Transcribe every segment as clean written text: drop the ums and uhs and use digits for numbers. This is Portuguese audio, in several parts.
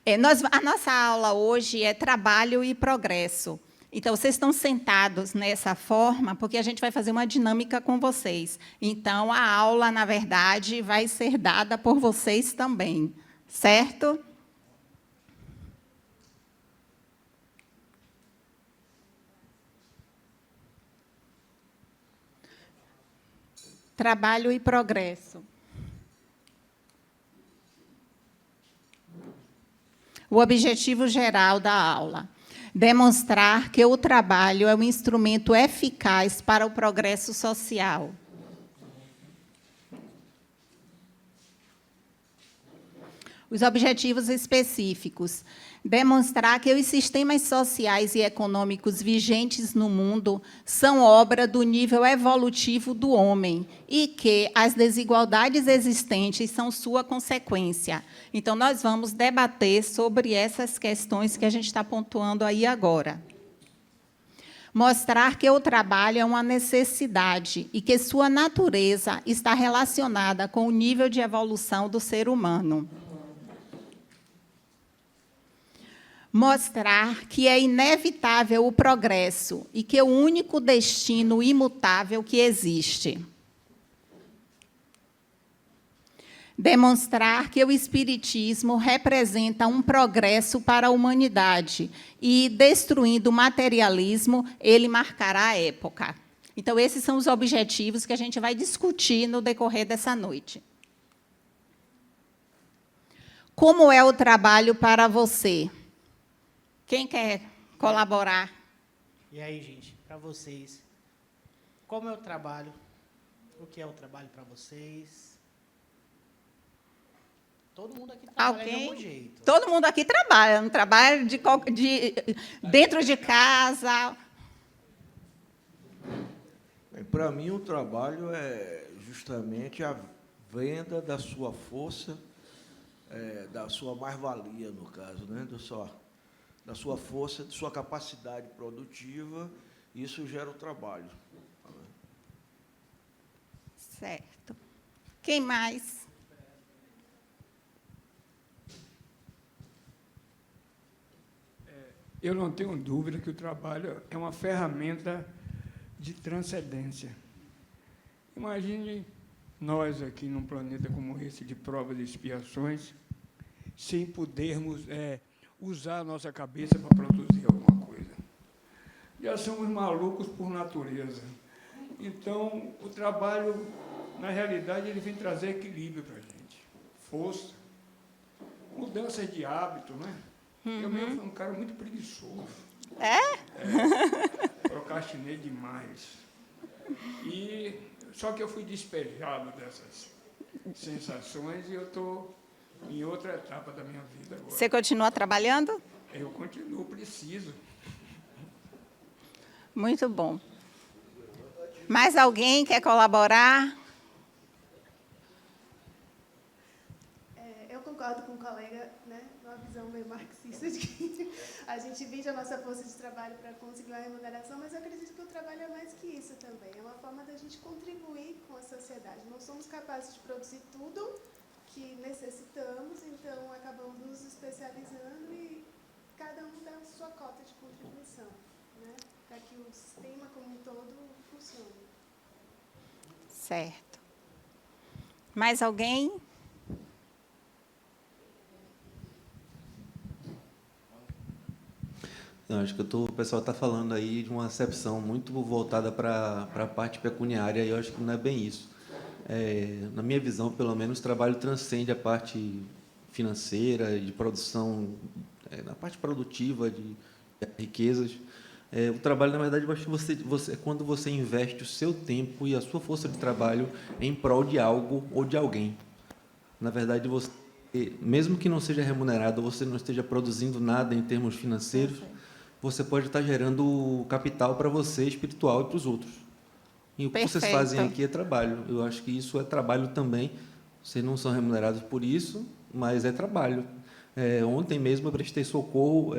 A nossa aula hoje é trabalho e progresso. Então, vocês estão sentados nessa forma, porque a gente vai fazer uma dinâmica com vocês. Então, a aula, na verdade, vai ser dada por vocês também, certo? Trabalho e progresso. O objetivo geral da aula: demonstrar que o trabalho é um instrumento eficaz para o progresso social. Os objetivos específicos: demonstrar que os sistemas sociais e econômicos vigentes no mundo são obra do nível evolutivo do homem e que as desigualdades existentes são sua consequência. Então, nós vamos debater sobre essas questões que a gente está pontuando aí agora. Mostrar que o trabalho é uma necessidade e que sua natureza está relacionada com o nível de evolução do ser humano. Mostrar que é inevitável o progresso e que é o único destino imutável que existe. Demonstrar que o espiritismo representa um progresso para a humanidade e, destruindo o materialismo, ele marcará a época. Então, esses são os objetivos que a gente vai discutir no decorrer dessa noite. Como é o trabalho para você? Quem quer colaborar? E aí, gente, para vocês, como é o trabalho? O que é o trabalho para vocês? Todo mundo aqui trabalha de algum jeito. Todo mundo aqui trabalha, não trabalha dentro de casa. Para mim, o trabalho é justamente a venda da sua força, da sua mais-valia, no caso, né? Da sua força, de sua capacidade produtiva, isso gera o trabalho. Certo. Quem mais? Eu não tenho dúvida que o trabalho é uma ferramenta de transcendência. Imagine nós aqui num planeta como esse, de provas e expiações, sem podermos usar a nossa cabeça para produzir alguma coisa. Já somos malucos por natureza. Então, o trabalho, na realidade, ele vem trazer equilíbrio para a gente. Força, mudança de hábito, né? Eu mesmo fui um cara muito preguiçoso. Procrastinei demais. Só que eu fui despejado dessas sensações e eu estou em outra etapa da minha vida agora. Você continua trabalhando? Eu continuo, preciso. Muito bom. Mais alguém quer colaborar? Eu concordo com o colega, né, numa visão meio marxista, de que a gente vende a nossa força de trabalho para conseguir uma remuneração, mas eu acredito que o trabalho é mais que isso também. É uma forma da gente contribuir com a sociedade. Não somos capazes de produzir tudo que necessitamos, então acabamos nos especializando e cada um dá a sua cota de contribuição, né, para que o sistema como um todo funcione. Certo. Mais alguém? Não, acho que o pessoal está falando aí de uma acepção muito voltada para a parte pecuniária, e eu acho que não é bem isso. Na minha visão, pelo menos, o trabalho transcende a parte financeira, de produção, na parte produtiva, de riquezas. O trabalho, na verdade, eu acho que quando você investe o seu tempo e a sua força de trabalho em prol de algo ou de alguém. Na verdade, você, mesmo que não seja remunerado, você não esteja produzindo nada em termos financeiros, você pode estar gerando capital para você, espiritual, e para os outros. E o que vocês fazem aqui é trabalho. Eu acho que isso é trabalho também. Vocês não são remunerados por isso, mas é trabalho. Ontem mesmo eu prestei socorro,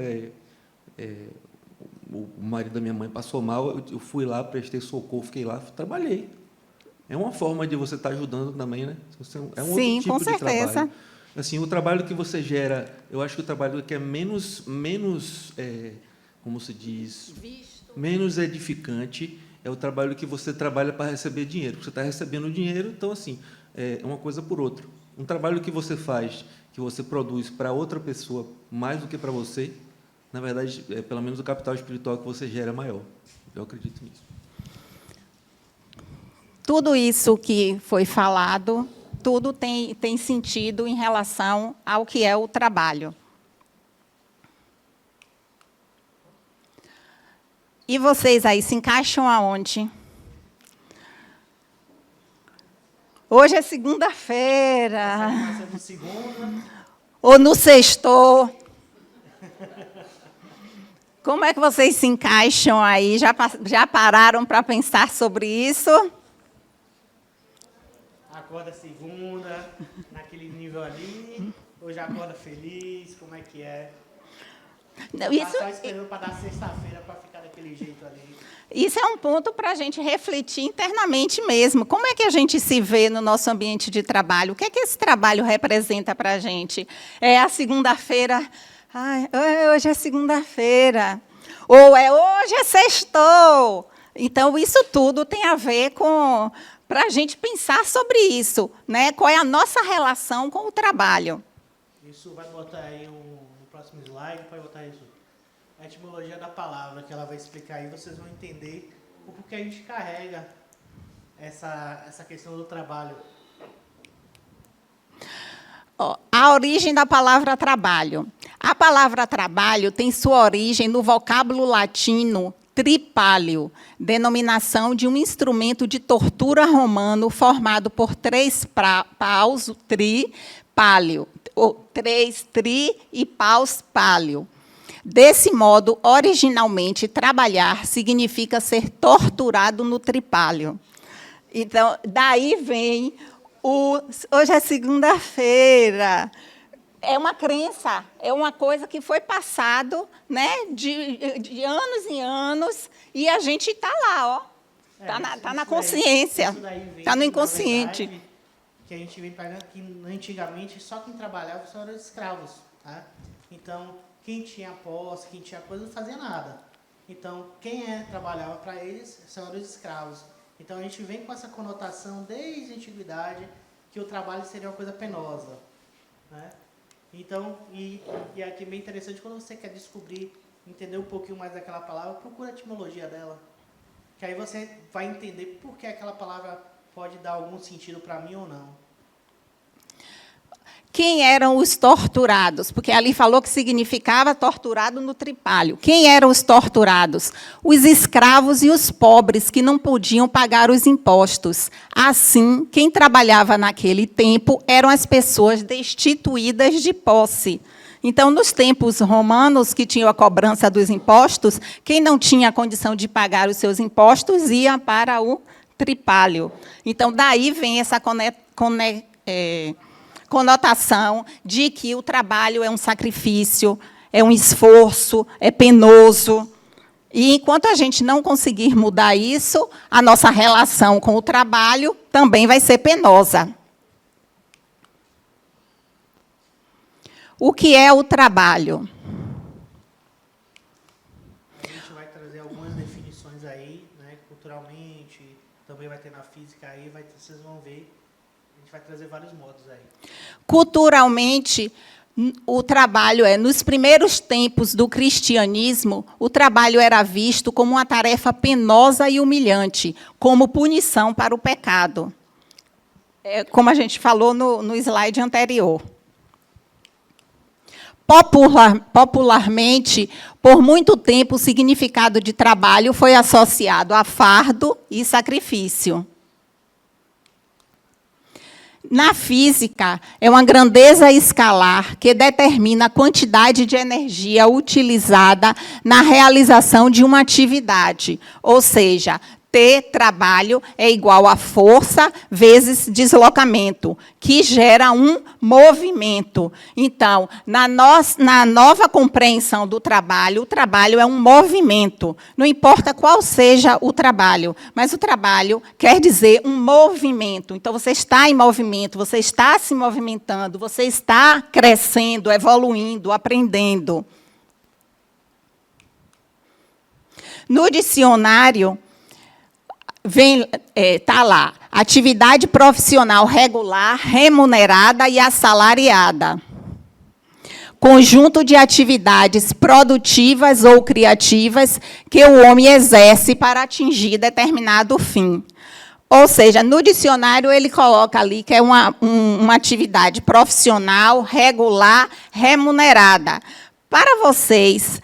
o marido da minha mãe passou mal, eu fui lá, prestei socorro, fiquei lá, trabalhei. É uma forma de você estar ajudando também, né? É um outro tipo de trabalho. Assim, o trabalho que você gera, eu acho que o trabalho que é menos como se diz, menos edificante é o trabalho que você trabalha para receber dinheiro. Você está recebendo dinheiro, então, assim, é uma coisa por outra. Um trabalho que você faz, que você produz para outra pessoa mais do que para você, na verdade, pelo menos o capital espiritual que você gera é maior. Eu acredito nisso. Tudo isso que foi falado, tudo tem sentido em relação ao que é o trabalho. E vocês aí se encaixam aonde? Hoje é segunda-feira. Começa no segunda. Ou no sexto. Como é que vocês se encaixam aí? Já pararam para pensar sobre isso? Acorda segunda, naquele nível ali, ou já acorda feliz, como é que é? Não, Tá isso, só esperando para dar sexta-feira para ficar daquele jeito ali. isso é um ponto para a gente refletir internamente mesmo. Como é que a gente se vê no nosso ambiente de trabalho? O que é que esse trabalho representa para a gente? É a segunda-feira, ai, hoje é segunda-feira. Ou é hoje é sextou. Então, isso tudo tem a ver com... para a gente pensar sobre isso, né? Qual é a nossa relação com o trabalho. Isso vai botar aí no próximo slide, pode botar isso. A etimologia da palavra, que ela vai explicar aí, vocês vão entender o porquê a gente carrega essa questão do trabalho. Ó, a origem da palavra trabalho. A palavra trabalho tem sua origem no vocábulo latino tripálio, denominação de um instrumento de tortura romano formado por 3 paus, tri-pálio, ou 3 tri e paus pálio. Desse modo, originalmente, trabalhar significa ser torturado no tripálio. Então, daí vem hoje é segunda-feira. É uma crença, é uma coisa que foi passado, né, de anos em anos, e a gente está lá, ó. Está na consciência, está no inconsciente. Verdade, que a gente vem pagando que antigamente só quem trabalhava só eram escravos. Tá? Então, quem tinha posse, quem tinha coisa, não fazia nada. Então, quem trabalhava para eles são os escravos. Então, a gente vem com essa conotação desde a antiguidade que o trabalho seria uma coisa penosa. Né? Então, e aqui é bem interessante, quando você quer descobrir, entender um pouquinho mais daquela palavra, procura a etimologia dela. Que aí você vai entender por que aquela palavra pode dar algum sentido para mim ou não. Quem eram os torturados? Porque ali falou que significava torturado no tripálio. Quem eram os torturados? Os escravos e os pobres que não podiam pagar os impostos. Assim, quem trabalhava naquele tempo eram as pessoas destituídas de posse. Então, nos tempos romanos, que tinham a cobrança dos impostos, quem não tinha condição de pagar os seus impostos ia para o tripálio. Então, daí vem essa conotação de que o trabalho é um sacrifício, é um esforço, é penoso. E, enquanto a gente não conseguir mudar isso, a nossa relação com o trabalho também vai ser penosa. O que é o trabalho? A gente vai trazer algumas definições aí, né, culturalmente, também vai ter na física aí, vocês vão ver. A gente vai trazer vários modos aí. Culturalmente, o trabalho nos primeiros tempos do cristianismo, o trabalho era visto como uma tarefa penosa e humilhante, como punição para o pecado. Como a gente falou no slide anterior. Popularmente, por muito tempo, o significado de trabalho foi associado a fardo e sacrifício. Na física, é uma grandeza escalar que determina a quantidade de energia utilizada na realização de uma atividade. Ou seja, T, trabalho, é igual a força vezes deslocamento, que gera um movimento. Então, na nova compreensão do trabalho, o trabalho é um movimento. Não importa qual seja o trabalho, mas o trabalho quer dizer um movimento. Então, você está em movimento, você está se movimentando, você está crescendo, evoluindo, aprendendo. No dicionário, está lá, atividade profissional regular, remunerada e assalariada. Conjunto de atividades produtivas ou criativas que o homem exerce para atingir determinado fim. Ou seja, no dicionário ele coloca ali que é uma atividade profissional, regular, remunerada. Para vocês,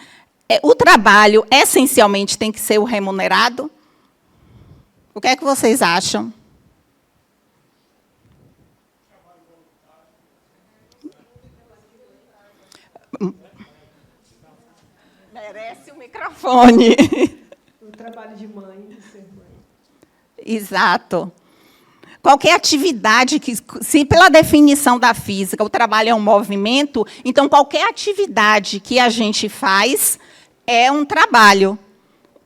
o trabalho essencialmente tem que ser o remunerado? O que é que vocês acham? Merece o microfone. O trabalho de mãe, de ser mãe. Exato. Qualquer atividade que, se pela definição da física, o trabalho é um movimento, então qualquer atividade que a gente faz é um trabalho.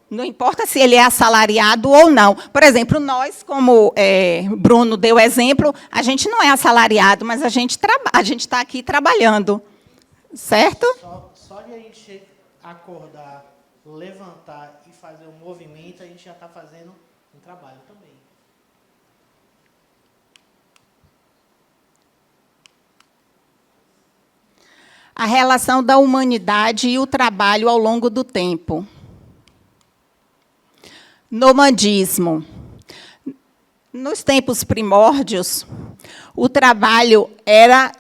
Não importa se ele é assalariado ou não. Por exemplo, nós, como Bruno deu exemplo, a gente não é assalariado, mas a gente está aqui trabalhando. Certo? Só de a gente acordar, levantar e fazer um movimento, a gente já está fazendo um trabalho também. A relação da humanidade e o trabalho ao longo do tempo. Nomadismo. Nos tempos primórdios, o trabalho era...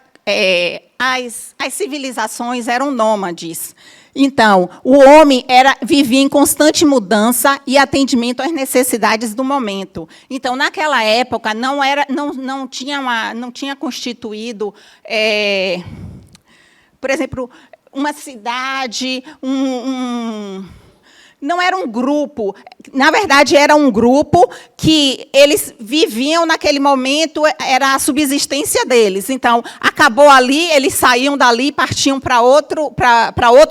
as civilizações eram nômades. Então, o homem vivia em constante mudança e atendimento às necessidades do momento. Então, naquela época, não tinha constituído, por exemplo, uma cidade, não era um grupo, na verdade, era um grupo que eles viviam naquele momento, era a subsistência deles. Então, acabou ali, eles saíam dali e partiam para outro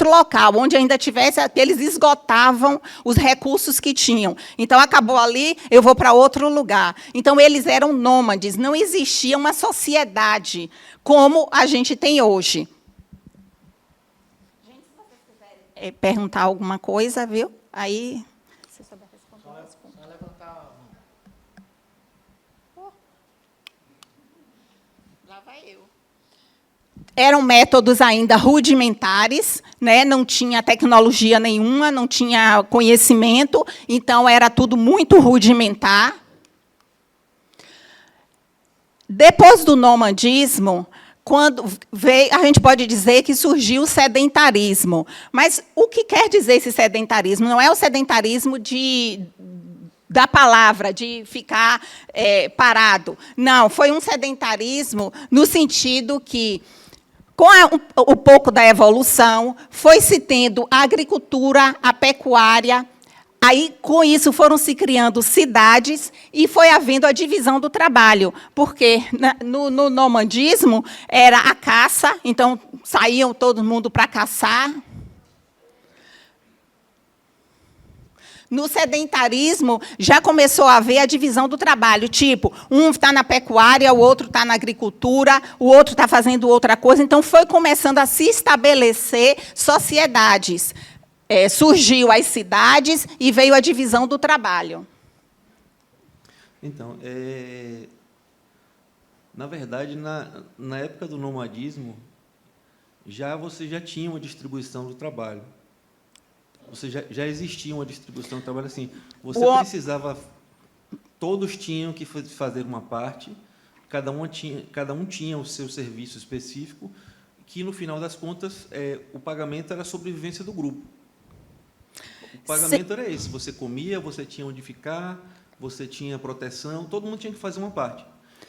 local, onde ainda tivesse, eles esgotavam os recursos que tinham. Então, acabou ali, eu vou para outro lugar. Então, eles eram nômades, não existia uma sociedade como a gente tem hoje. Gente, se vocês quiserem perguntar alguma coisa, viu? Aí, se souber responder, eu respondo. Só levantar a mão. Lá vai eu. Eram métodos ainda rudimentares, né? Não tinha tecnologia nenhuma, não tinha conhecimento, então era tudo muito rudimentar. Depois do nomadismo, quando veio, a gente pode dizer que surgiu o sedentarismo. Mas o que quer dizer esse sedentarismo? Não é o sedentarismo da palavra, de ficar parado. Não, foi um sedentarismo no sentido que, com o pouco da evolução, foi-se tendo a agricultura, a pecuária. Aí, com isso, foram se criando cidades e foi havendo a divisão do trabalho, porque no nomadismo era a caça, então saíam todo mundo para caçar. No sedentarismo, já começou a haver a divisão do trabalho, tipo, um está na pecuária, o outro está na agricultura, o outro está fazendo outra coisa, então foi começando a se estabelecer sociedades. Surgiu as cidades e veio a divisão do trabalho. Então, na verdade, na época do nomadismo, você já tinha uma distribuição do trabalho. Já existia uma distribuição do trabalho assim. Você precisava, todos tinham que fazer uma parte, cada um tinha o seu serviço específico, que, no final das contas, o pagamento era a sobrevivência do grupo. O pagamento era esse. Você comia, você tinha onde ficar, você tinha proteção, todo mundo tinha que fazer uma parte.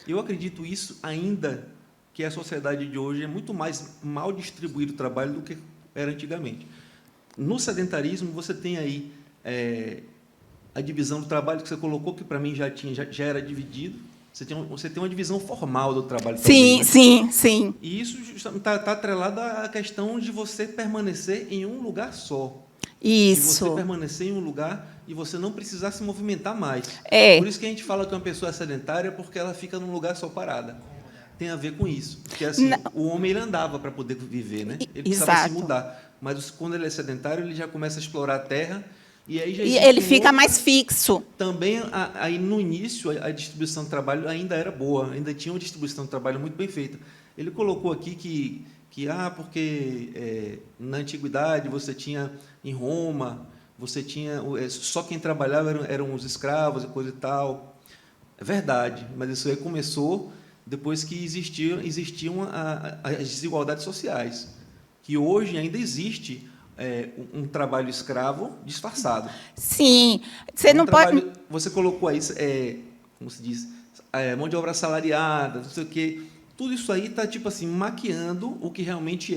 Eu acredito isso ainda, que a sociedade de hoje é muito mais mal distribuído o trabalho do que era antigamente. No sedentarismo, você tem aí a divisão do trabalho que você colocou, que para mim já era dividido. Você tem uma divisão formal do trabalho. Sim, também, né? sim. E isso está atrelado à questão de você permanecer em um lugar só. De você Isso. permanecer em um lugar e você não precisar se movimentar mais. É. Por isso que a gente fala que uma pessoa é sedentária, porque ela fica num lugar só parada. Tem a ver com isso. Porque assim, o homem ele andava para poder viver, né? Ele precisava se mudar. Mas quando ele é sedentário, ele já começa a explorar a terra. E aí já ele fica mais fixo. Também, aí no início, a distribuição do trabalho ainda era boa, ainda tinha uma distribuição do trabalho muito bem feita. Ele colocou aqui porque na antiguidade você tinha, em Roma, você tinha, só quem trabalhava eram os escravos e coisa e tal. É verdade, mas isso aí começou depois que existiam as desigualdades sociais, que hoje ainda existe um trabalho escravo disfarçado. Sim, você não pode... Você colocou aí, como se diz, mão de obra assalariada, não sei o quê. Tudo isso aí está, tipo assim, maquiando o que realmente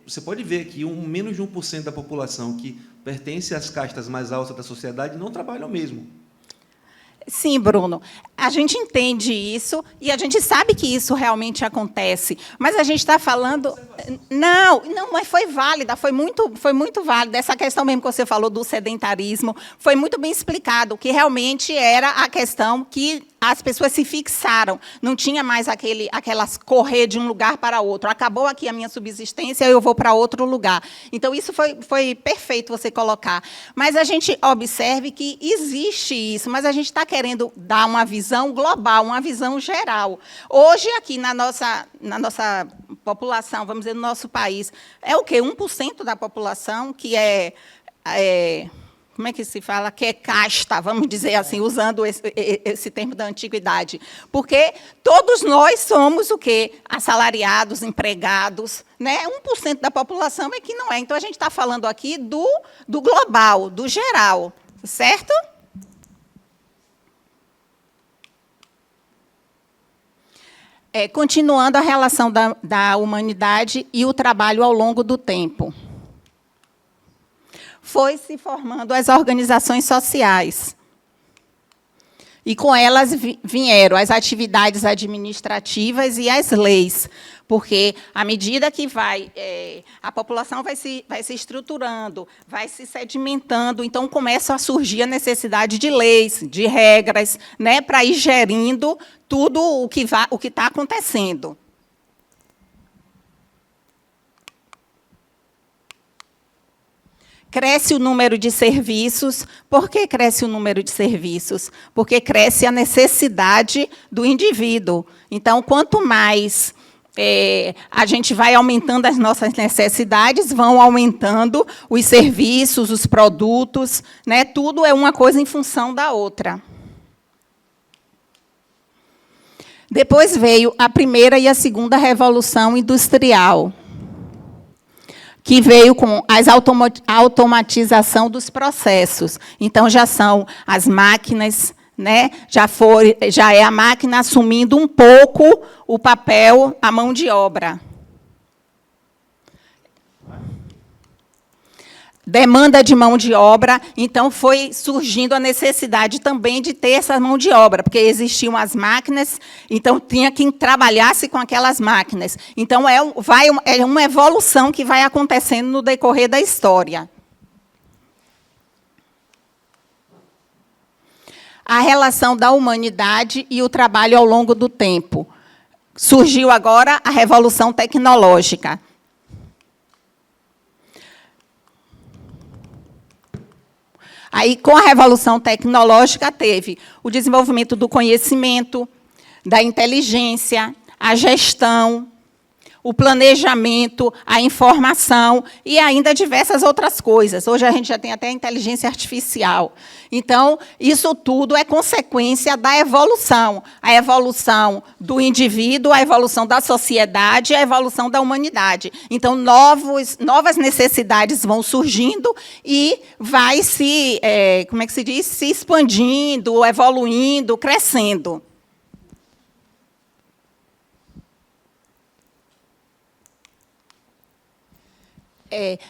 você pode ver que menos de 1% da população que pertence às castas mais altas da sociedade não trabalham mesmo. Sim, Bruno, a gente entende isso e a gente sabe que isso realmente acontece, mas a gente está falando... Não, mas foi válida, foi muito válida. Essa questão mesmo que você falou do sedentarismo, foi muito bem explicado, que realmente era a questão que as pessoas se fixaram, não tinha mais aquelas correr de um lugar para outro. Acabou aqui a minha subsistência, eu vou para outro lugar. Então, isso foi perfeito você colocar. Mas a gente observe que existe isso, mas a gente está querendo dar uma visão global, uma visão geral. Hoje, aqui na nossa população, vamos dizer, no nosso país, é o quê? 1% da população que como é que se fala? Que é casta, vamos dizer assim, usando esse termo da antiguidade. Porque todos nós somos o quê? Assalariados, empregados. Né? 1% da população é que não é. Então, a gente está falando aqui do global, do geral. Certo? Continuando a relação da humanidade e o trabalho ao longo do tempo. Foi se formando as organizações sociais. E, com elas, vieram as atividades administrativas e as leis, porque, à medida que a população vai se estruturando, vai se sedimentando, então começa a surgir a necessidade de leis, de regras, né, para ir gerindo tudo o que está acontecendo. Cresce o número de serviços. Por que cresce o número de serviços? Porque cresce a necessidade do indivíduo. Então, quanto mais a gente vai aumentando as nossas necessidades, vão aumentando os serviços, os produtos, né? Tudo é uma coisa em função da outra. Depois veio a primeira e a segunda revolução industrial, que veio com a automatização dos processos. Então, já são as máquinas, né? Já é a máquina assumindo um pouco o papel, a mão de obra. Demanda de mão de obra, então foi surgindo a necessidade também de ter essa mão de obra, porque existiam as máquinas, então tinha quem trabalhasse com aquelas máquinas. Então, é uma evolução que vai acontecendo no decorrer da história. A relação da humanidade e o trabalho ao longo do tempo. Surgiu agora a Revolução Tecnológica. Aí, com a Revolução Tecnológica, teve o desenvolvimento do conhecimento, da inteligência, a gestão, o planejamento, a informação e ainda diversas outras coisas. Hoje, a gente já tem até a inteligência artificial. Então, isso tudo é consequência da evolução. A evolução do indivíduo, a evolução da sociedade, a evolução da humanidade. Então, novas necessidades vão surgindo e vai como é que se diz? Se expandindo, evoluindo, crescendo.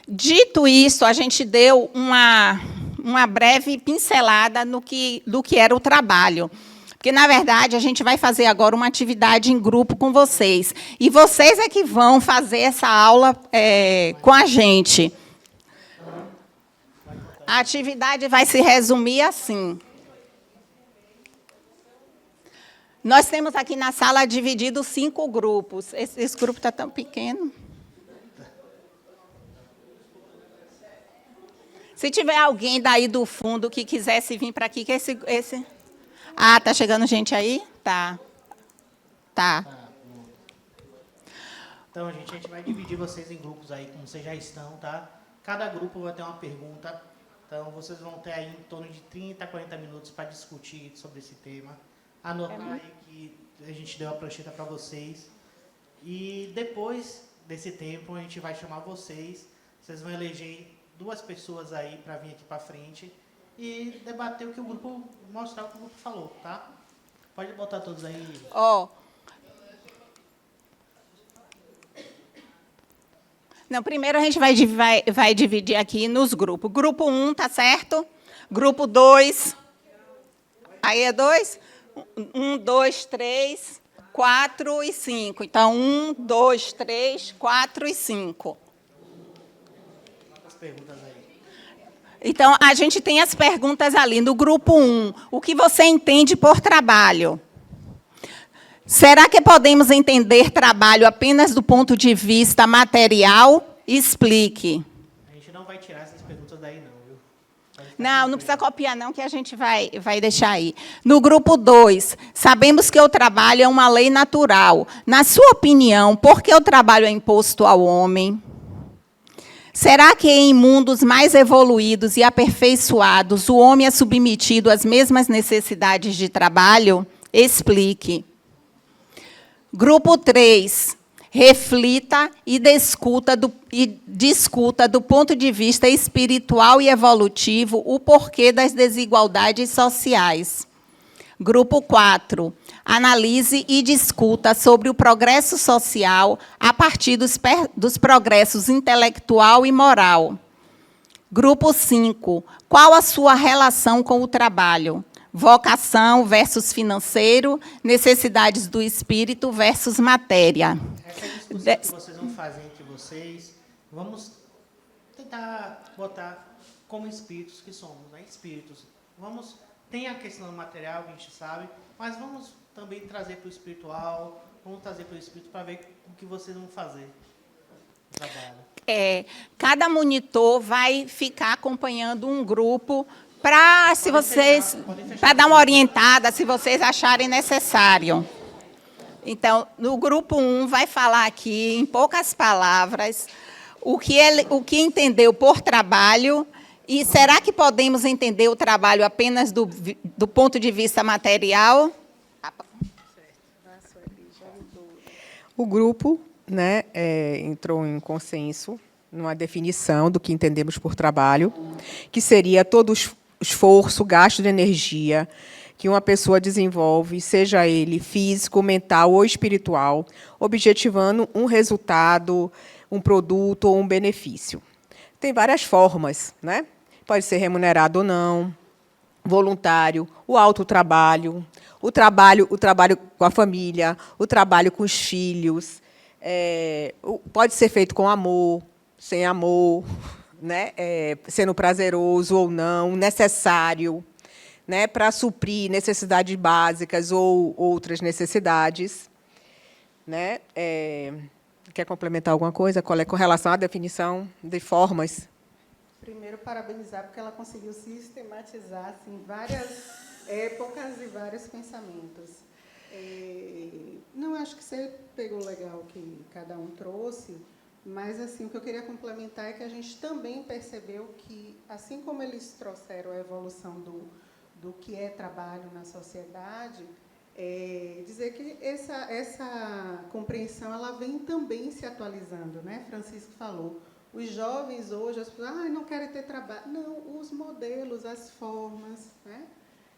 Dito isso, a gente deu uma breve pincelada do que era o trabalho. Porque, na verdade, a gente vai fazer agora uma atividade em grupo com vocês. E vocês é que vão fazer essa aula com a gente. A atividade vai se resumir assim. Nós temos aqui na sala dividido 5 grupos. Esse grupo está tão pequeno. Se tiver alguém daí do fundo que quisesse vir para aqui, que esse... Ah, tá chegando gente aí? Tá. Então, gente, a gente vai dividir vocês em grupos aí, como vocês já estão, tá? Cada grupo vai ter uma pergunta. Então, vocês vão ter aí em torno de 30 a 40 minutos para discutir sobre esse tema. Anotar aí que a gente deu a prancheta para vocês. E depois desse tempo, a gente vai chamar vocês. Vocês vão eleger 2 pessoas aí para vir aqui para frente e debater o que o grupo, mostrar o que o grupo falou, tá? Pode botar todos aí. Ó. Não, primeiro a gente vai dividir aqui nos grupos. Grupo 1, tá certo? Grupo 2. Aí é 2? 1, 2, 3, 4 e 5. Então, 1, 2, 3, 4 e 5. As perguntas aí. Então, a gente tem as perguntas ali. No grupo 1, o que você entende por trabalho? Será que podemos entender trabalho apenas do ponto de vista material? Explique. A gente não vai tirar essas perguntas daí, não, viu? Não precisa copiar, não, que a gente vai deixar aí. No grupo 2, sabemos que o trabalho é uma lei natural. Na sua opinião, por que o trabalho é imposto ao homem? Será que em mundos mais evoluídos e aperfeiçoados, o homem é submetido às mesmas necessidades de trabalho? Explique. Grupo 3. Reflita e discuta do ponto de vista espiritual e evolutivo o porquê das desigualdades sociais. Grupo 4. Analise e discuta sobre o progresso social a partir dos progressos intelectual e moral. Grupo 5. Qual a sua relação com o trabalho? Vocação versus financeiro, necessidades do espírito versus matéria. Essa discussão que vocês vão fazer entre vocês, vamos tentar botar como espíritos que somos, né? Espíritos. Tem a questão do material, que a gente sabe, mas vamos também trazer para o espiritual, vamos trazer para o espírito para ver o que vocês vão fazer no trabalho. Cada monitor vai ficar acompanhando um grupo para dar uma orientada, se vocês acharem necessário. Então, no grupo 1, vai falar aqui, em poucas palavras, o que entendeu por trabalho, e será que podemos entender o trabalho apenas do ponto de vista material? O grupo, né, entrou em consenso numa definição do que entendemos por trabalho, que seria todo esforço, gasto de energia que uma pessoa desenvolve, seja ele físico, mental ou espiritual, objetivando um resultado, um produto ou um benefício. Tem várias formas, né? Pode ser remunerado ou não, voluntário, o autotrabalho, o trabalho com a família, o trabalho com os filhos, pode ser feito com amor, sem amor, né? Sendo prazeroso ou não, necessário, né? Para suprir necessidades básicas ou outras necessidades, né? Quer complementar alguma coisa, com relação à definição de formas? Primeiro, parabenizar, porque ela conseguiu sistematizar assim, várias épocas e vários pensamentos. Não, acho que você pegou legal o que cada um trouxe, mas assim, o que eu queria complementar é que a gente também percebeu que, assim como eles trouxeram a evolução do que é trabalho na sociedade, dizer que essa compreensão ela vem também se atualizando, né? Francisco falou. Os jovens hoje, as pessoas não querem ter trabalho. Não, os modelos, as formas. Né?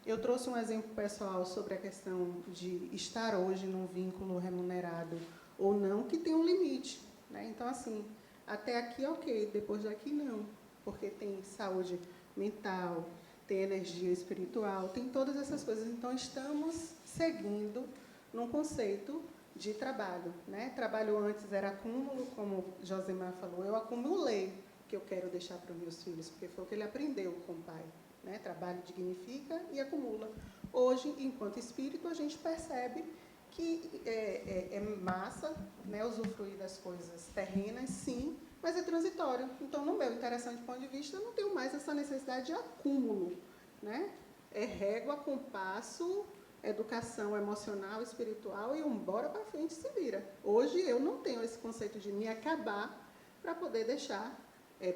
Eu trouxe um exemplo pessoal sobre a questão de estar hoje num vínculo remunerado ou não, que tem um limite. Né? Então, assim, até aqui, ok, depois daqui, não, porque tem saúde mental, tem energia espiritual, tem todas essas coisas. Então, estamos seguindo num conceito de trabalho, né? Trabalho antes era acúmulo, como Josemar falou, eu acumulei o que eu quero deixar para os meus filhos, porque foi o que ele aprendeu com o pai, né? Trabalho dignifica e acumula. Hoje, enquanto espírito, a gente percebe que é massa, né? Usufruir das coisas terrenas, sim, mas é transitório. Então, no meu interessante ponto de vista, eu não tenho mais essa necessidade de acúmulo, né? É régua, compasso, educação emocional, espiritual, e bora para frente, se vira. Hoje, eu não tenho esse conceito de me acabar para poder deixar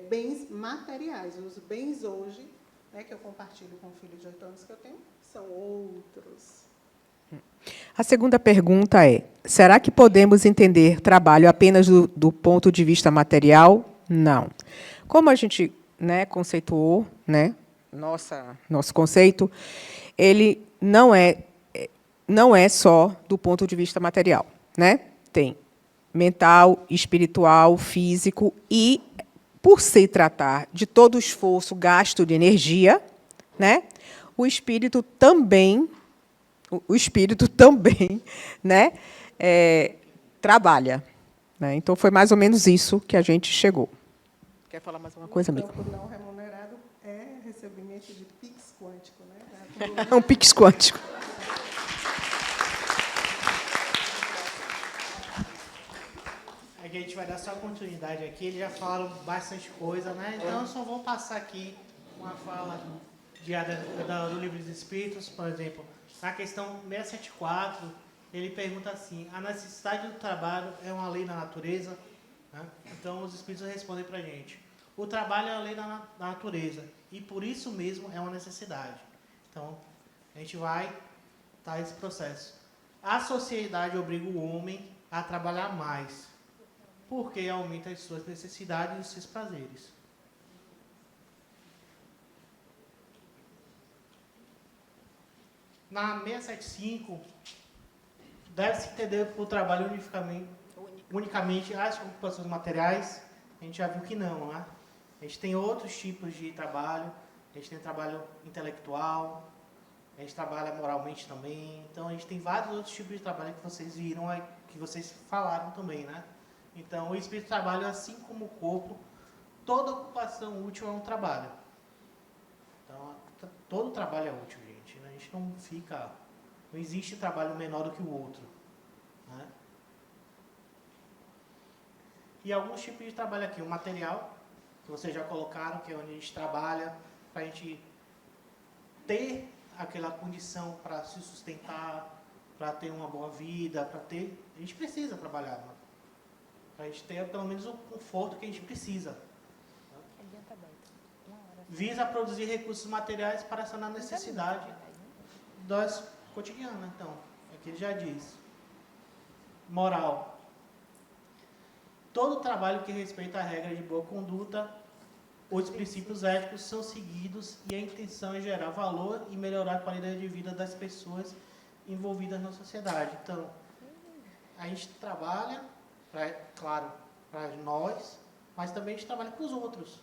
bens materiais. Os bens hoje, né, que eu compartilho com o filho de 8 anos que eu tenho, são outros. A segunda pergunta é: será que podemos entender trabalho apenas do ponto de vista material? Não. Como a gente, né, conceituou, né, nosso conceito, ele não é só do ponto de vista material, né? Tem mental, espiritual, físico e, por se tratar de todo o esforço, gasto de energia, né, o espírito também, né, trabalha, né? Então, foi mais ou menos isso que a gente chegou. Quer falar mais alguma coisa, amigo? O campo não remunerado é recebimento de Pix quântico, né? Um Pix quântico. A gente vai dar só continuidade aqui, eles já falaram bastante coisa, né? Então, eu só vou passar aqui uma fala do Livro dos Espíritos, por exemplo. Na questão 674, ele pergunta assim: a necessidade do trabalho é uma lei da natureza? Né? Então, os Espíritos respondem para a gente: o trabalho é a lei da natureza, e por isso mesmo é uma necessidade. Então, a gente vai estar esse processo. A sociedade obriga o homem a trabalhar mais, porque aumenta as suas necessidades e os seus prazeres. Na 675, deve-se entender por trabalho unicamente as ocupações materiais. A gente já viu que não, né? A gente tem outros tipos de trabalho. A gente tem trabalho intelectual, a gente trabalha moralmente também. Então, a gente tem vários outros tipos de trabalho que vocês viram, que vocês falaram também, né? Então, o espírito trabalha assim como o corpo. Toda ocupação útil é um trabalho. Então, todo trabalho é útil, gente. A gente não fica... Não existe trabalho menor do que o outro, né? E alguns tipos de trabalho aqui. O material, que vocês já colocaram, que é onde a gente trabalha, para a gente ter aquela condição para se sustentar, para ter uma boa vida, para ter... A gente precisa trabalhar, né? Para a gente ter pelo menos o conforto que a gente precisa. Visa produzir recursos materiais para sanar a necessidade das cotidianas. Então, aqui ele já diz. Moral. Todo trabalho que respeita a regra de boa conduta, os princípios éticos são seguidos e a intenção é gerar valor e melhorar a qualidade de vida das pessoas envolvidas na sociedade. Então, a gente trabalha, claro, para nós, mas também a gente trabalha para os outros.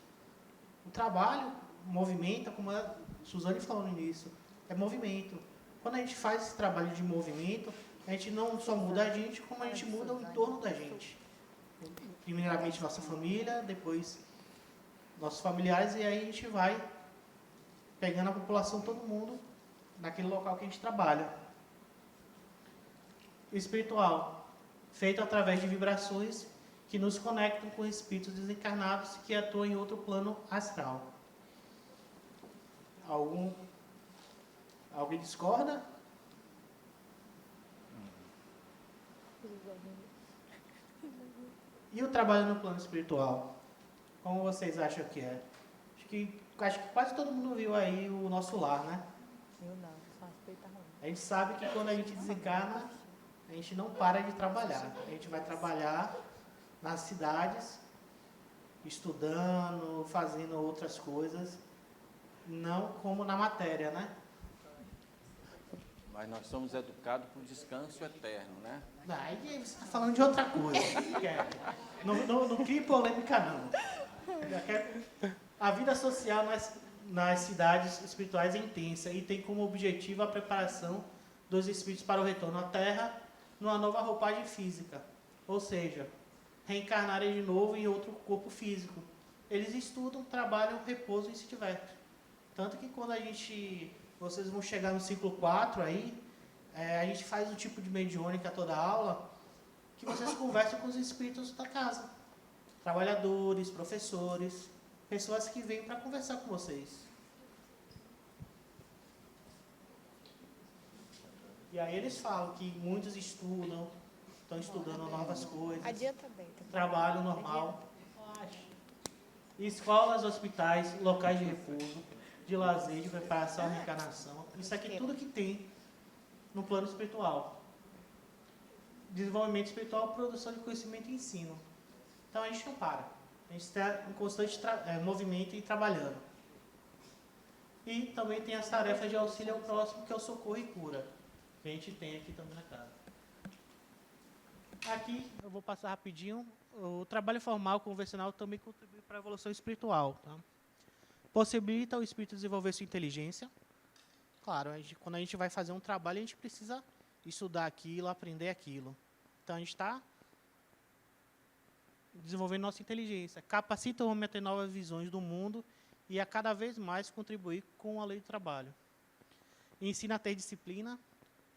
O trabalho movimenta, como a Suzane falou no início, é movimento. Quando a gente faz esse trabalho de movimento, a gente não só muda a gente, como a gente muda o entorno da gente. Primeiramente nossa família, depois nossos familiares, e aí a gente vai pegando a população, todo mundo, naquele local que a gente trabalha. O espiritual, feito através de vibrações que nos conectam com espíritos desencarnados que atuam em outro plano astral. Alguém discorda? E o trabalho no plano espiritual? Como vocês acham que é? Acho que quase todo mundo viu aí o nosso lar, né? Eu não, só respeito a mão. A gente sabe que quando a gente desencarna, a gente não para de trabalhar. A gente vai trabalhar nas cidades, estudando, fazendo outras coisas, não como na matéria, né? Mas nós somos educados para o descanso eterno, né? Aí você está falando de outra coisa. Não crie polêmica, não. A vida social nas cidades espirituais é intensa e tem como objetivo a preparação dos espíritos para o retorno à Terra numa nova roupagem física, ou seja, reencarnarem de novo em outro corpo físico. Eles estudam, trabalham, repousam e se divertem. Tanto que quando vocês vão chegar no ciclo 4 aí, a gente faz um tipo de mediúnica toda aula, que vocês conversam com os espíritos da casa. Trabalhadores, professores, pessoas que vêm para conversar com vocês. E aí eles falam que muitos estudam, estão estudando novas coisas. Adianta bem. Trabalho normal. Escolas, hospitais, locais de repouso, de lazer, de preparação, reencarnação. Isso aqui é tudo que tem no plano espiritual. Desenvolvimento espiritual, produção de conhecimento e ensino. Então a gente não para. A gente está em constante movimento e trabalhando. E também tem as tarefas de auxílio ao próximo, que é o socorro e cura, que a gente tem aqui também na casa. Aqui, eu vou passar rapidinho. O trabalho formal convencional também contribui para a evolução espiritual. Tá? Possibilita o espírito desenvolver sua inteligência. Claro, quando a gente vai fazer um trabalho, a gente precisa estudar aquilo, aprender aquilo. Então, a gente está desenvolvendo nossa inteligência. Capacita o homem a ter novas visões do mundo e a cada vez mais contribuir com a lei do trabalho. Ensina a ter disciplina,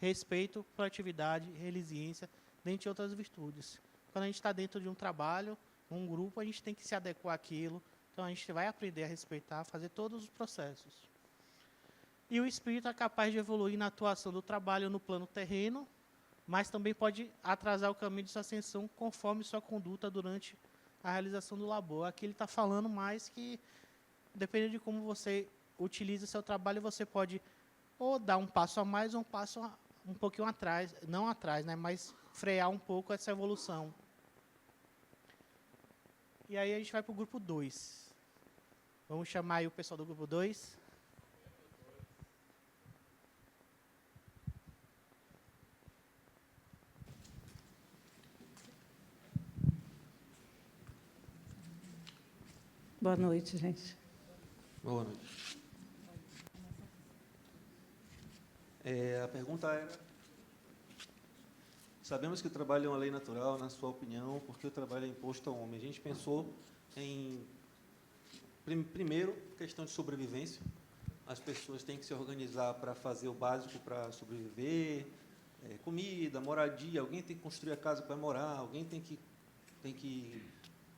respeito, proatividade, resiliência, dentre outras virtudes. Quando a gente está dentro de um trabalho, um grupo, a gente tem que se adequar àquilo. Então, a gente vai aprender a respeitar, fazer todos os processos. E o espírito é capaz de evoluir na atuação do trabalho no plano terreno, mas também pode atrasar o caminho de sua ascensão conforme sua conduta durante a realização do labor. Aqui ele está falando mais que, dependendo de como você utiliza seu trabalho, você pode ou dar um passo a mais ou um passo um pouquinho atrás, não atrás, né, mas frear um pouco essa evolução. E aí a gente vai para o grupo 2. Vamos chamar aí o pessoal do grupo 2. Boa noite, gente. Boa noite. A pergunta era: sabemos que o trabalho é uma lei natural, na sua opinião, porque o trabalho é imposto ao homem. A gente pensou em, primeiro, questão de sobrevivência. As pessoas têm que se organizar para fazer o básico para sobreviver, comida, moradia, alguém tem que construir a casa para morar, alguém tem que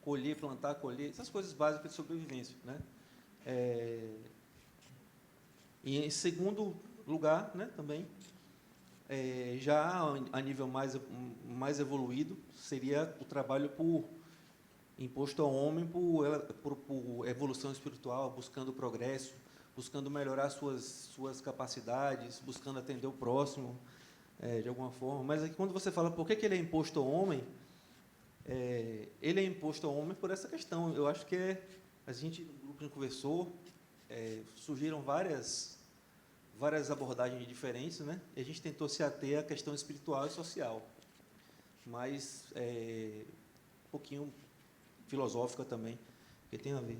colher, plantar, colher, essas coisas básicas de sobrevivência, né? E em segundo lugar, né, também, já a nível mais evoluído, seria o trabalho imposto ao homem por evolução espiritual, buscando progresso, buscando melhorar suas capacidades, buscando atender o próximo, de alguma forma. Mas aqui, quando você fala por que ele é imposto ao homem, ele é imposto ao homem por essa questão. Eu acho que a gente, no grupo, conversou, surgiram várias abordagens diferentes, né? E a gente tentou se ater à questão espiritual e social, mas um pouquinho filosófica também, que tem a ver.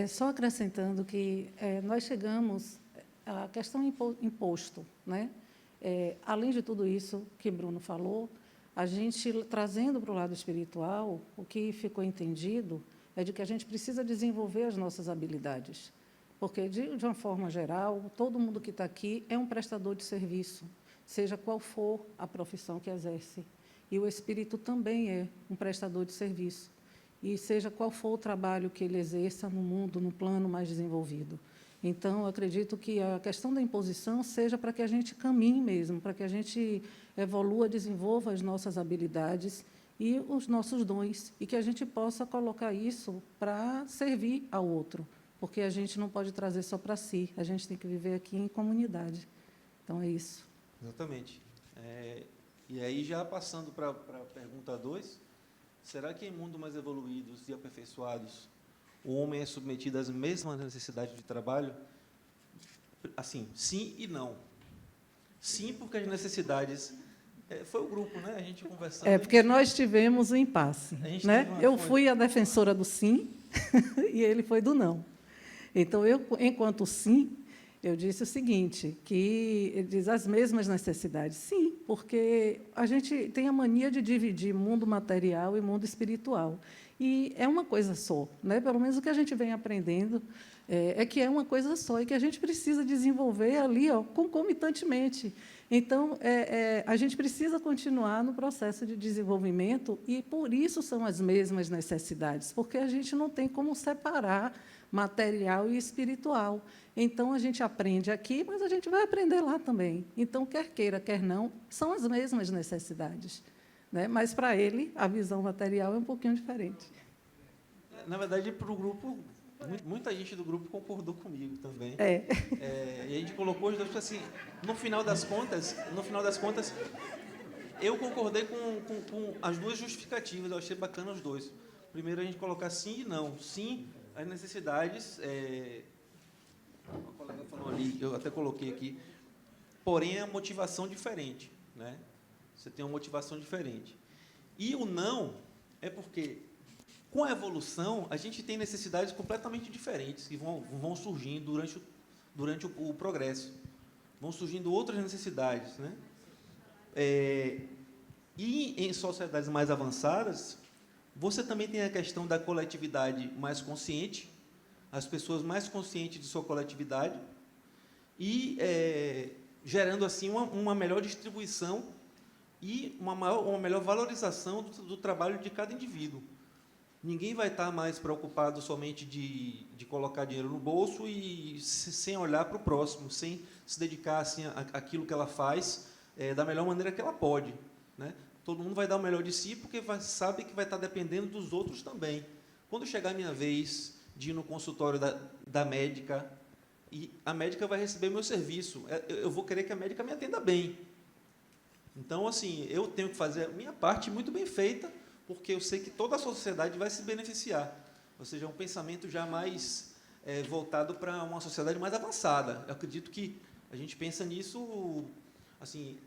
Só acrescentando que nós chegamos à questão imposto, né? Além de tudo isso que Bruno falou, a gente, trazendo para o lado espiritual, o que ficou entendido é de que a gente precisa desenvolver as nossas habilidades. Porque, de uma forma geral, todo mundo que está aqui é um prestador de serviço, seja qual for a profissão que exerce. E o espírito também é um prestador de serviço, e seja qual for o trabalho que ele exerça no mundo, no plano mais desenvolvido. Então, eu acredito que a questão da imposição seja para que a gente caminhe mesmo, para que a gente evolua, desenvolva as nossas habilidades e os nossos dons, e que a gente possa colocar isso para servir ao outro, porque a gente não pode trazer só para si, a gente tem que viver aqui em comunidade. Então, é isso. Exatamente. E aí, já passando para a pergunta 2, será que em mundos mais evoluídos e aperfeiçoados, o homem é submetido às mesmas necessidades de trabalho? Assim, sim e não. Sim, porque as necessidades... foi o grupo, né? A gente conversando... Porque nós tivemos um impasse, né? Eu fui a defensora do sim e ele foi do não. Então, eu, enquanto sim, eu disse o seguinte, que ele diz as mesmas necessidades. Sim, porque a gente tem a mania de dividir mundo material e mundo espiritual. E é uma coisa só, né? Pelo menos o que a gente vem aprendendo é que é uma coisa só e que a gente precisa desenvolver ali, ó, concomitantemente. Então, a gente precisa continuar no processo de desenvolvimento e, por isso, são as mesmas necessidades, porque a gente não tem como separar material e espiritual. Então, a gente aprende aqui, mas a gente vai aprender lá também. Então, quer queira, quer não, são as mesmas necessidades, né? Mas, para ele, a visão material é um pouquinho diferente. Na verdade, para o grupo, muita gente do grupo concordou comigo também. E a gente colocou os dois, assim, no final das contas, eu concordei com as duas justificativas, eu achei bacana os dois. Primeiro, a gente colocar sim e não. Sim, as necessidades, a colega falou ali, eu até coloquei aqui, porém, a motivação diferente, né? Você tem uma motivação diferente. E o não é porque, com a evolução, a gente tem necessidades completamente diferentes que vão surgindo durante o progresso. Vão surgindo outras necessidades, né? E em sociedades mais avançadas, você também tem a questão da coletividade mais consciente, as pessoas mais conscientes de sua coletividade, e gerando, assim, uma melhor distribuição e uma melhor valorização do trabalho de cada indivíduo. Ninguém vai estar mais preocupado somente de colocar dinheiro no bolso e sem olhar para o próximo, sem se dedicar assim, àquilo que ela faz da melhor maneira que ela pode, né? Todo mundo vai dar o melhor de si porque sabe que vai estar dependendo dos outros também. Quando chegar a minha vez de ir no consultório da médica, e a médica vai receber meu serviço, eu vou querer que a médica me atenda bem. Então, assim, eu tenho que fazer a minha parte muito bem feita, porque eu sei que toda a sociedade vai se beneficiar. Ou seja, é um pensamento já mais voltado para uma sociedade mais avançada. Eu acredito que a gente pensa nisso, assim,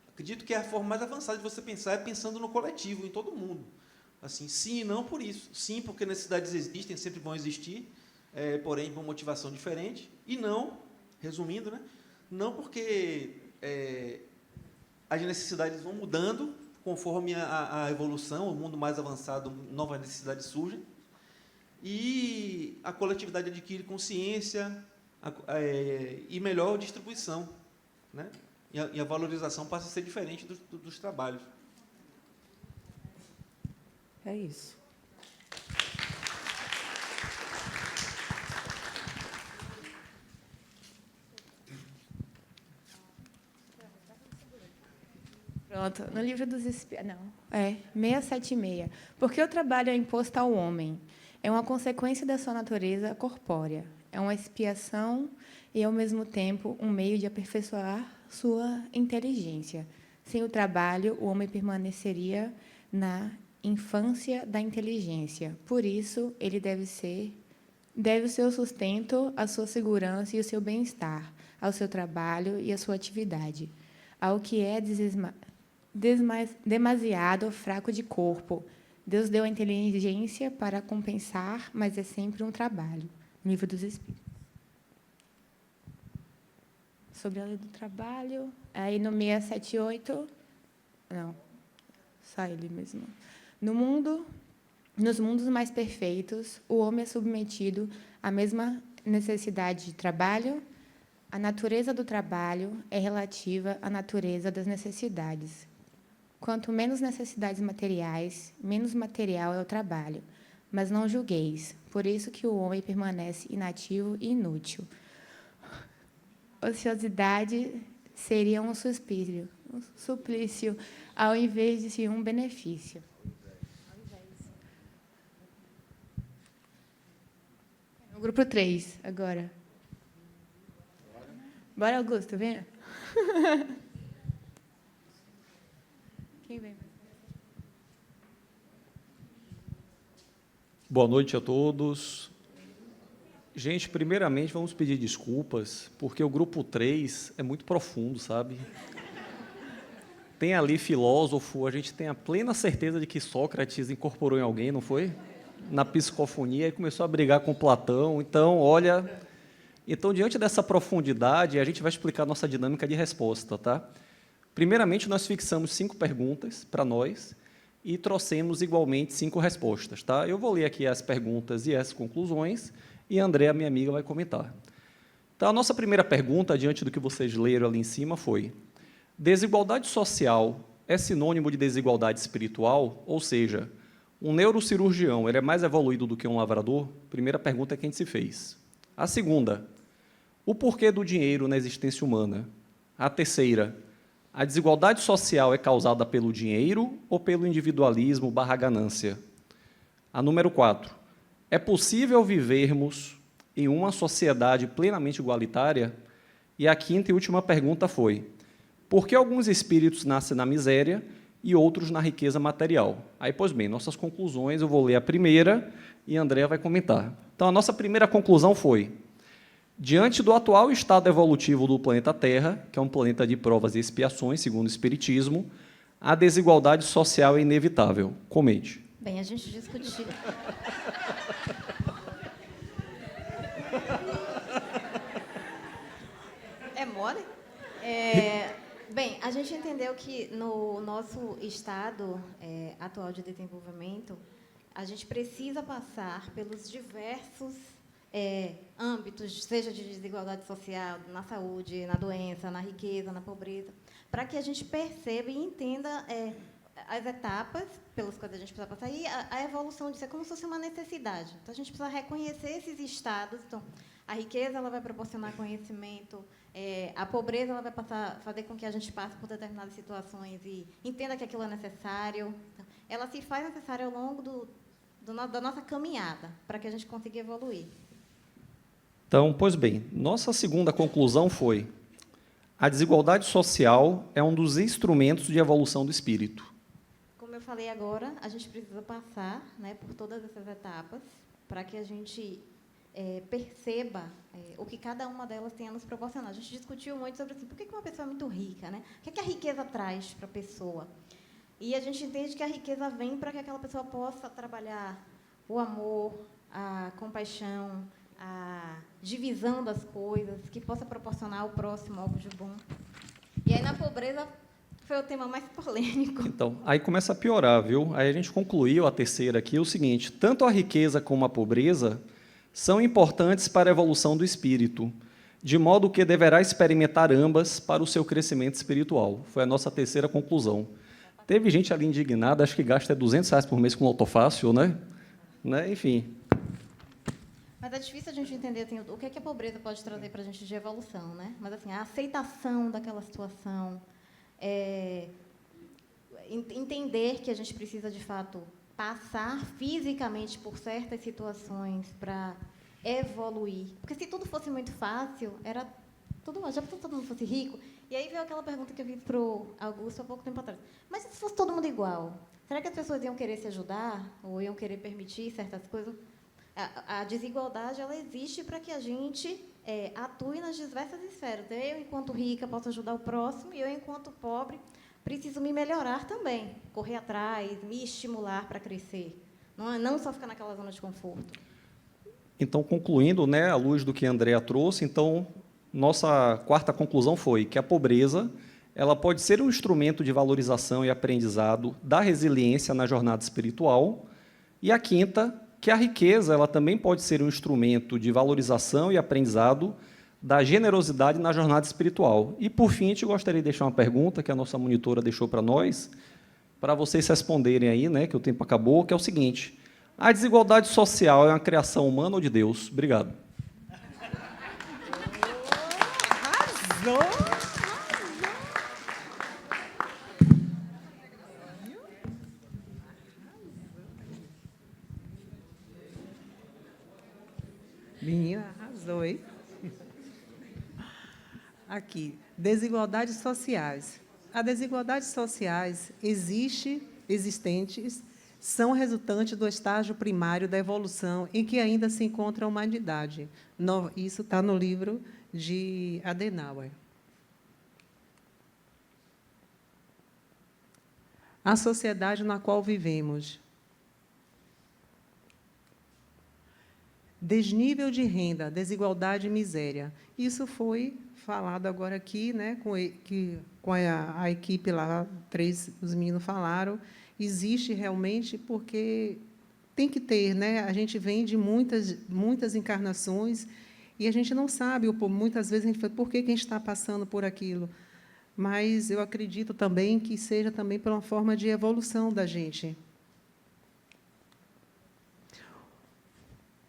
acredito que a forma mais avançada de você pensar é pensando no coletivo, em todo mundo. Assim, sim e não por isso. Sim, porque necessidades existem, sempre vão existir, porém com motivação diferente. E não, resumindo, né, não porque as necessidades vão mudando conforme a evolução, o mundo mais avançado, novas necessidades surgem, e a coletividade adquire consciência e melhor distribuição, né? E a valorização passa a ser diferente dos trabalhos. É isso. Pronto, no livro dos Espíritos... Não, 676. Porque o trabalho é imposto ao homem. É uma consequência da sua natureza corpórea. É uma expiação e, ao mesmo tempo, um meio de aperfeiçoar sua inteligência. Sem o trabalho, o homem permaneceria na infância da inteligência. Por isso, ele deve o seu sustento, a sua segurança e o seu bem-estar, ao seu trabalho e à sua atividade. Ao que é demasiado fraco de corpo. Deus deu a inteligência para compensar, mas é sempre um trabalho. Livro dos Espíritos. Sobre a lei do trabalho, aí no 678, não, só ele mesmo. Nos mundos mais perfeitos, o homem é submetido à mesma necessidade de trabalho. A natureza do trabalho é relativa à natureza das necessidades. Quanto menos necessidades materiais, menos material é o trabalho. Mas não julgueis, por isso que o homem permanece inativo e inútil. Ociosidade seria um suplício, ao invés de ser um benefício. No grupo 3, agora. Bora, Augusto, venha. Quem vem? Boa noite a todos. Gente, primeiramente, vamos pedir desculpas, porque o grupo 3 é muito profundo, sabe? Tem ali filósofo, a gente tem a plena certeza de que Sócrates incorporou em alguém, não foi? na psicofonia e começou a brigar com Platão. Então, olha... Então, diante dessa profundidade, a gente vai explicar a nossa dinâmica de resposta, tá? Primeiramente, nós fixamos 5 perguntas para nós e trouxemos igualmente 5 respostas, tá? Eu vou ler aqui as perguntas e as conclusões e a Andréa, minha amiga, vai comentar. Então, a nossa primeira pergunta, diante do que vocês leram ali em cima, foi: desigualdade social é sinônimo de desigualdade espiritual? Ou seja, um neurocirurgião ele é mais evoluído do que um lavrador? Primeira pergunta que a gente se fez. A segunda: o porquê do dinheiro na existência humana? A terceira: a desigualdade social é causada pelo dinheiro ou pelo individualismo / ganância? A número 4: é possível vivermos em uma sociedade plenamente igualitária? E a quinta e última pergunta foi: por que alguns espíritos nascem na miséria e outros na riqueza material? Aí, pois bem, nossas conclusões, eu vou ler a primeira e a Andréa vai comentar. Então, a nossa primeira conclusão foi: diante do atual estado evolutivo do planeta Terra, que é um planeta de provas e expiações, segundo o Espiritismo, a desigualdade social é inevitável. Comente. Bem, a gente discutiu... É mole? Bem, a gente entendeu que no nosso estado atual de desenvolvimento, a gente precisa passar pelos diversos âmbitos, seja de desigualdade social, na saúde, na doença, na riqueza, na pobreza, para que a gente perceba e entenda as etapas pelas quais a gente precisa passar e a evolução disso é como se fosse uma necessidade. Então, a gente precisa reconhecer esses estados. Então, a riqueza ela vai proporcionar conhecimento, a pobreza ela vai fazer com que a gente passe por determinadas situações e entenda que aquilo é necessário. Então, ela se faz necessária ao longo da nossa caminhada, para que a gente consiga evoluir. Então, pois bem, nossa segunda conclusão foi: a desigualdade social é um dos instrumentos de evolução do espírito. Como eu falei agora, a gente precisa passar, né, por todas essas etapas para que a gente perceba o que cada uma delas tem a nos proporcionar. A gente discutiu muito sobre assim, por que uma pessoa é muito rica, né? O que a riqueza traz para a pessoa? E a gente entende que a riqueza vem para que aquela pessoa possa trabalhar o amor, a compaixão, a divisão das coisas, que possa proporcionar ao próximo algo de bom. E aí, na pobreza, foi o tema mais polêmico. Então, aí começa a piorar, viu? Aí a gente concluiu a terceira aqui, o seguinte: tanto a riqueza como a pobreza são importantes para a evolução do espírito, de modo que deverá experimentar ambas para o seu crescimento espiritual. Foi a nossa terceira conclusão. Teve gente ali indignada, acho que gasta R$200 por mês com autofácil, né? Enfim. Mas é difícil a gente entender assim, o que a pobreza pode trazer para a gente de evolução, né? Mas assim, a aceitação daquela situação, entender que a gente precisa, de fato, passar fisicamente por certas situações para evoluir. Porque se tudo fosse muito fácil, era tudo já pensou se todo mundo fosse rico? E aí veio aquela pergunta que eu fiz para o Augusto há pouco tempo atrás. Mas se fosse todo mundo igual, será que as pessoas iam querer se ajudar? Ou iam querer permitir certas coisas? A desigualdade ela existe para que a gente atue nas diversas esferas. Eu, enquanto rica, posso ajudar o próximo, e eu, enquanto pobre, preciso me melhorar também, correr atrás, me estimular para crescer. Não só ficar naquela zona de conforto. Então, concluindo, né, à luz do que a Andréa trouxe, então, nossa quarta conclusão foi que a pobreza ela pode ser um instrumento de valorização e aprendizado da resiliência na jornada espiritual, e a quinta, que a riqueza ela também pode ser um instrumento de valorização e aprendizado da generosidade na jornada espiritual. E, por fim, a gente gostaria de deixar uma pergunta que a nossa monitora deixou para nós, para vocês responderem aí, né, que o tempo acabou, que é o seguinte: a desigualdade social é uma criação humana ou de Deus? Obrigado. Arrasou! Menina, arrasou, hein? Aqui, desigualdades sociais. As desigualdades sociais existentes são resultantes do estágio primário da evolução em que ainda se encontra a humanidade. Isso está no livro de Adenauer. A sociedade na qual vivemos. desnível de renda, desigualdade e miséria. Isso foi falado agora aqui, né, com a equipe lá, os meninos falaram. Existe realmente, porque tem que ter, né? A gente vem de muitas encarnações e a gente não sabe, muitas vezes a gente fala, por que a gente está passando por aquilo? Mas eu acredito também que seja também por uma forma de evolução da gente.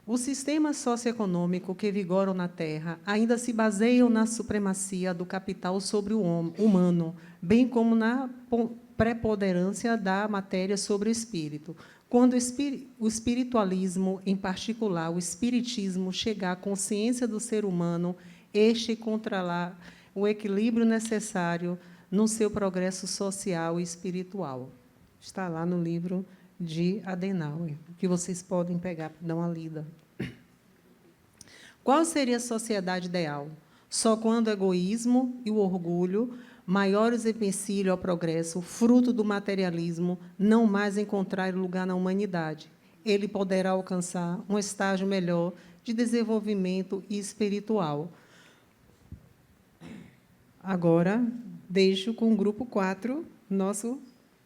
Os sistemas socioeconômicos que vigoram na Terra ainda se baseiam na supremacia do capital sobre o humano, bem como na preponderância da matéria sobre o espírito. Quando o espiritualismo, em particular o espiritismo, chegar à consciência do ser humano, este encontrará o equilíbrio necessário no seu progresso social e espiritual. Está lá no livro de Adenauer, que vocês podem pegar para dar uma lida. Qual seria a sociedade ideal? Só quando o egoísmo e o orgulho, maiores empecilhos ao progresso, fruto do materialismo, não mais encontrarem lugar na humanidade. Ele poderá alcançar um estágio melhor de desenvolvimento espiritual. Agora, deixo com o grupo 4, nosso...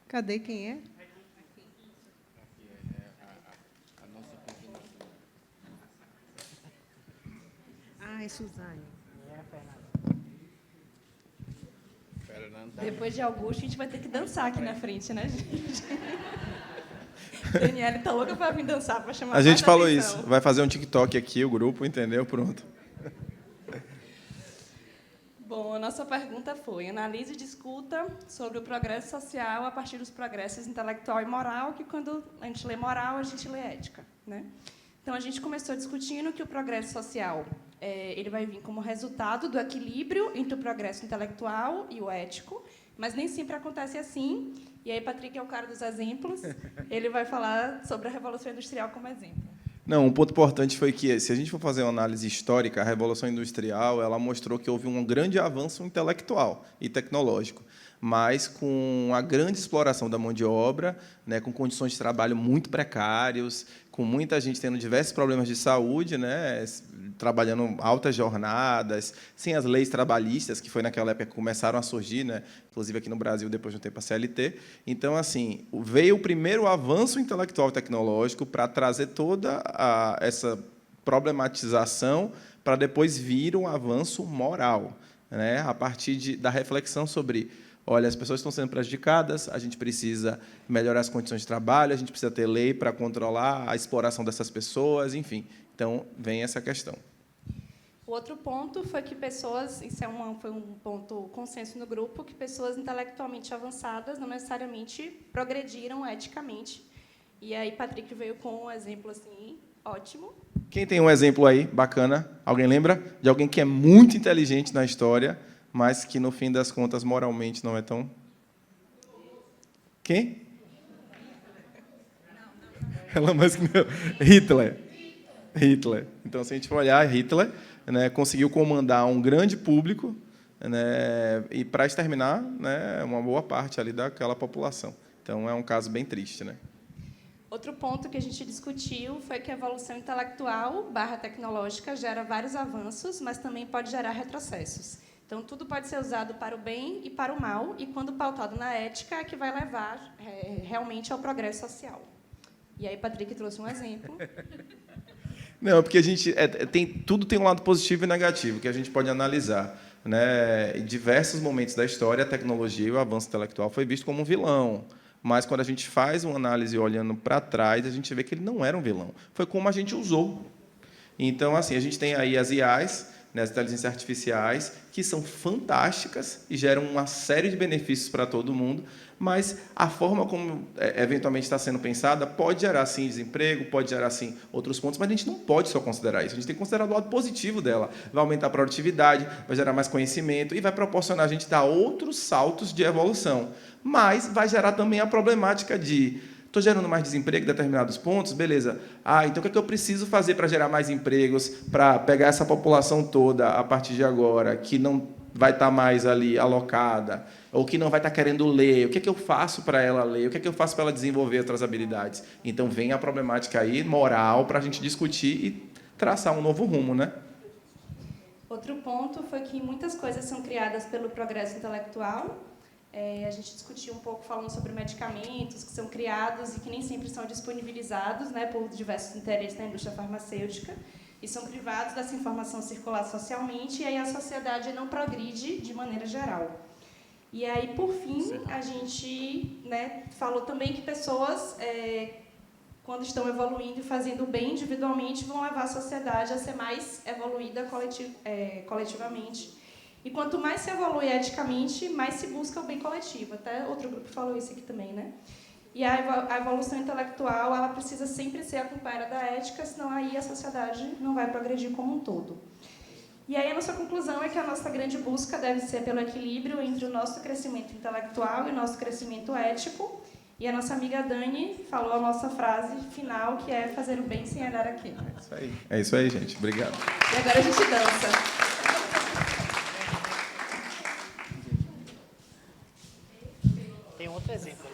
Cadê quem é? Ah, é Suzane. Depois de Augusto, a gente vai ter que dançar aqui na frente, né, gente? Daniela tá louca para vir dançar, para chamar a gente falou atenção. isso. Vai fazer um TikTok aqui, o grupo, entendeu? Pronto. Bom, a nossa pergunta foi: analise e discuta sobre o progresso social a partir dos progressos intelectual e moral, que quando a gente lê moral, a gente lê ética, né? Então, a gente começou discutindo que o progresso social ele vai vir como resultado do equilíbrio entre o progresso intelectual e o ético, mas nem sempre acontece assim. E aí, Patrick é o cara dos exemplos. Ele vai falar sobre a Revolução Industrial como exemplo. Não, um ponto importante foi que, se a gente for fazer uma análise histórica, a Revolução Industrial ela mostrou que houve um grande avanço intelectual e tecnológico, mas com a grande exploração da mão de obra, né, com condições de trabalho muito precários, com muita gente tendo diversos problemas de saúde, né, trabalhando altas jornadas, sem as leis trabalhistas, que foi naquela época que começaram a surgir, né, inclusive aqui no Brasil, depois de um tempo, a CLT. Então, assim, veio o primeiro avanço intelectual e tecnológico para trazer toda essa problematização, para depois vir um avanço moral, né, a partir da reflexão sobre... Olha, as pessoas estão sendo prejudicadas, a gente precisa melhorar as condições de trabalho, a gente precisa ter lei para controlar a exploração dessas pessoas, enfim. Então, vem essa questão. O outro ponto foi que pessoas, isso foi um ponto consenso no grupo, que pessoas intelectualmente avançadas não necessariamente progrediram eticamente. E aí, Patrick veio com um exemplo assim, ótimo. Quem tem um exemplo aí, bacana? Alguém lembra? De alguém que é muito inteligente na história, mas que, no fim das contas, moralmente não é tão... Quem? Elon Musk não. Hitler. Então, se a gente for olhar, Hitler, né, conseguiu comandar um grande público, né, e para exterminar, né, uma boa parte ali daquela população. Então, é um caso bem triste, né? Outro ponto que a gente discutiu foi que a evolução intelectual / tecnológica gera vários avanços, mas também pode gerar retrocessos. Então, tudo pode ser usado para o bem e para o mal, e, quando pautado na ética, é que vai levar realmente ao progresso social. E aí, Patrick trouxe um exemplo. Não, porque a gente tudo tem um lado positivo e negativo que a gente pode analisar, né? Em diversos momentos da história, a tecnologia e o avanço intelectual foi visto como um vilão. Mas, quando a gente faz uma análise olhando para trás, a gente vê que ele não era um vilão. Foi como a gente usou. Então, assim, a gente tem aí as IAs, né, as inteligências artificiais, que são fantásticas e geram uma série de benefícios para todo mundo, mas a forma como eventualmente está sendo pensada pode gerar, sim, desemprego, pode gerar, sim, outros pontos, mas a gente não pode só considerar isso. A gente tem que considerar o lado positivo dela. Vai aumentar a produtividade, vai gerar mais conhecimento e vai proporcionar a gente dar outros saltos de evolução. Mas vai gerar também a problemática de... Estou gerando mais desemprego em determinados pontos, beleza. Então o que é que eu preciso fazer para gerar mais empregos, para pegar essa população toda, a partir de agora, que não vai estar mais ali alocada, ou que não vai estar querendo ler? O que é que eu faço para ela ler? O que é que eu faço para ela desenvolver outras habilidades? Então, vem a problemática aí, moral, para a gente discutir e traçar um novo rumo, né? Outro ponto foi que muitas coisas são criadas pelo progresso intelectual. A gente discutiu um pouco falando sobre medicamentos que são criados e que nem sempre são disponibilizados, né, por diversos interesses da indústria farmacêutica e são privados dessa informação circular socialmente, e aí a sociedade não progride de maneira geral. E aí, por fim, a gente, né, falou também que pessoas, quando estão evoluindo e fazendo bem individualmente, vão levar a sociedade a ser mais evoluída coletivamente. E quanto mais se evolui eticamente, mais se busca o bem coletivo. Até outro grupo falou isso aqui também, né? E a evolução intelectual, ela precisa sempre ser acompanhada da ética, senão aí a sociedade não vai progredir como um todo. E aí a nossa conclusão é que a nossa grande busca deve ser pelo equilíbrio entre o nosso crescimento intelectual e o nosso crescimento ético. E a nossa amiga Dani falou a nossa frase final, que é fazer o bem sem olhar a quem. É isso aí, gente. Obrigado. E agora a gente dança. Tem outro exemplo.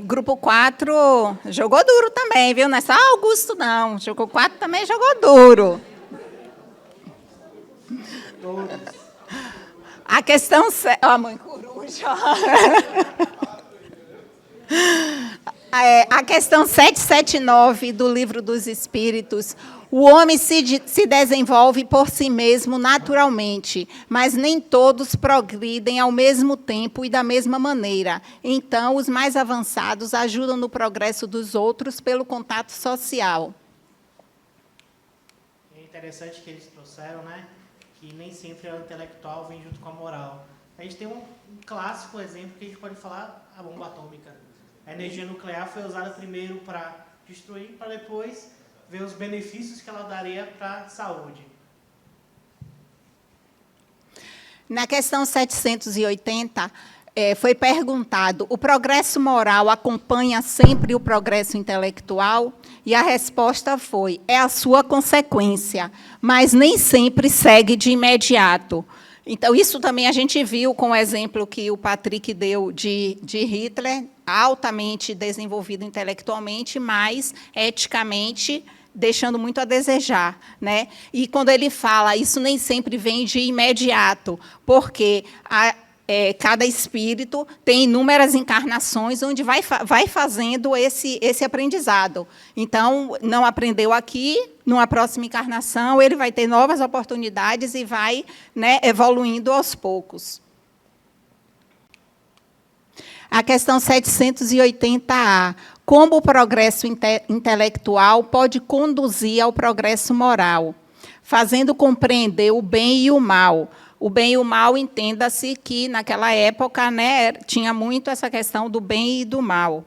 Grupo 4 jogou duro também, viu? Não é só Augusto, não. Jogou 4 também jogou duro. A questão... Ó, mãe coruja. A questão 779 do Livro dos Espíritos. O homem se desenvolve por si mesmo naturalmente, mas nem todos progridem ao mesmo tempo e da mesma maneira. Então, os mais avançados ajudam no progresso dos outros pelo contato social. É interessante que eles trouxeram, né, que nem sempre o intelectual vem junto com a moral. A gente tem um clássico exemplo que a gente pode falar, a bomba atômica. A energia nuclear foi usada primeiro para destruir, para depois ver os benefícios que ela daria para a saúde. Na questão 780, foi perguntado, o progresso moral acompanha sempre o progresso intelectual? E a resposta foi, é a sua consequência, mas nem sempre segue de imediato. Então, isso também a gente viu com o exemplo que o Patrick deu de Hitler, altamente desenvolvido intelectualmente, mas eticamente deixando muito a desejar, né? E quando ele fala, isso nem sempre vem de imediato, porque cada espírito tem inúmeras encarnações onde vai fazendo esse aprendizado. Então, não aprendeu aqui, numa próxima encarnação, ele vai ter novas oportunidades e vai, né, evoluindo aos poucos. A questão 780A. Como o progresso intelectual pode conduzir ao progresso moral, fazendo compreender o bem e o mal. O bem e o mal, entenda-se que, naquela época, né, tinha muito essa questão do bem e do mal.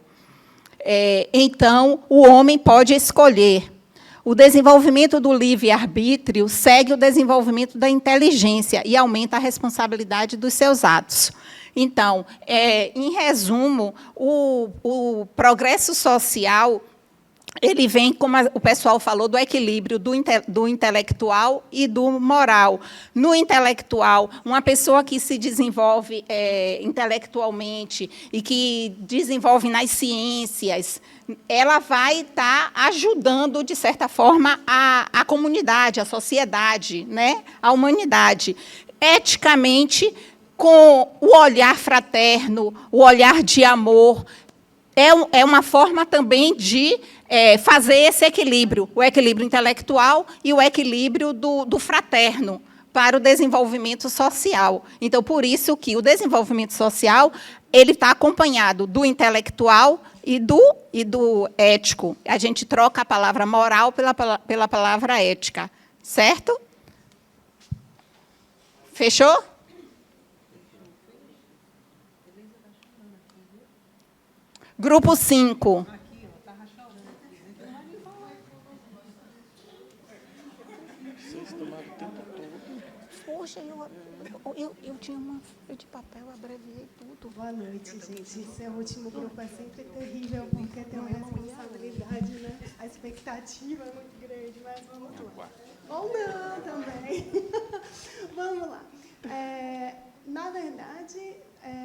Então, o homem pode escolher. O desenvolvimento do livre-arbítrio segue o desenvolvimento da inteligência e aumenta a responsabilidade dos seus atos. Então, em resumo, o progresso social, ele vem, como o pessoal falou, do equilíbrio do intelectual e do moral. No intelectual, uma pessoa que se desenvolve intelectualmente e que desenvolve nas ciências, ela vai estar ajudando, de certa forma, a comunidade, a sociedade, né? A humanidade. Eticamente, com o olhar fraterno, o olhar de amor, é uma forma também de fazer esse equilíbrio, o equilíbrio intelectual e o equilíbrio do fraterno para o desenvolvimento social. Então, por isso que o desenvolvimento social ele está acompanhado do intelectual e do ético. A gente troca a palavra moral pela palavra ética, certo? Fechou? Grupo 5. Poxa, eu tinha uma folha de papel, abreviei tudo. Boa noite, gente. Esse último grupo é sempre terrível, porque tem uma responsabilidade, né? A expectativa é muito grande, mas vamos lá. Ou não, também. Vamos lá. Na verdade,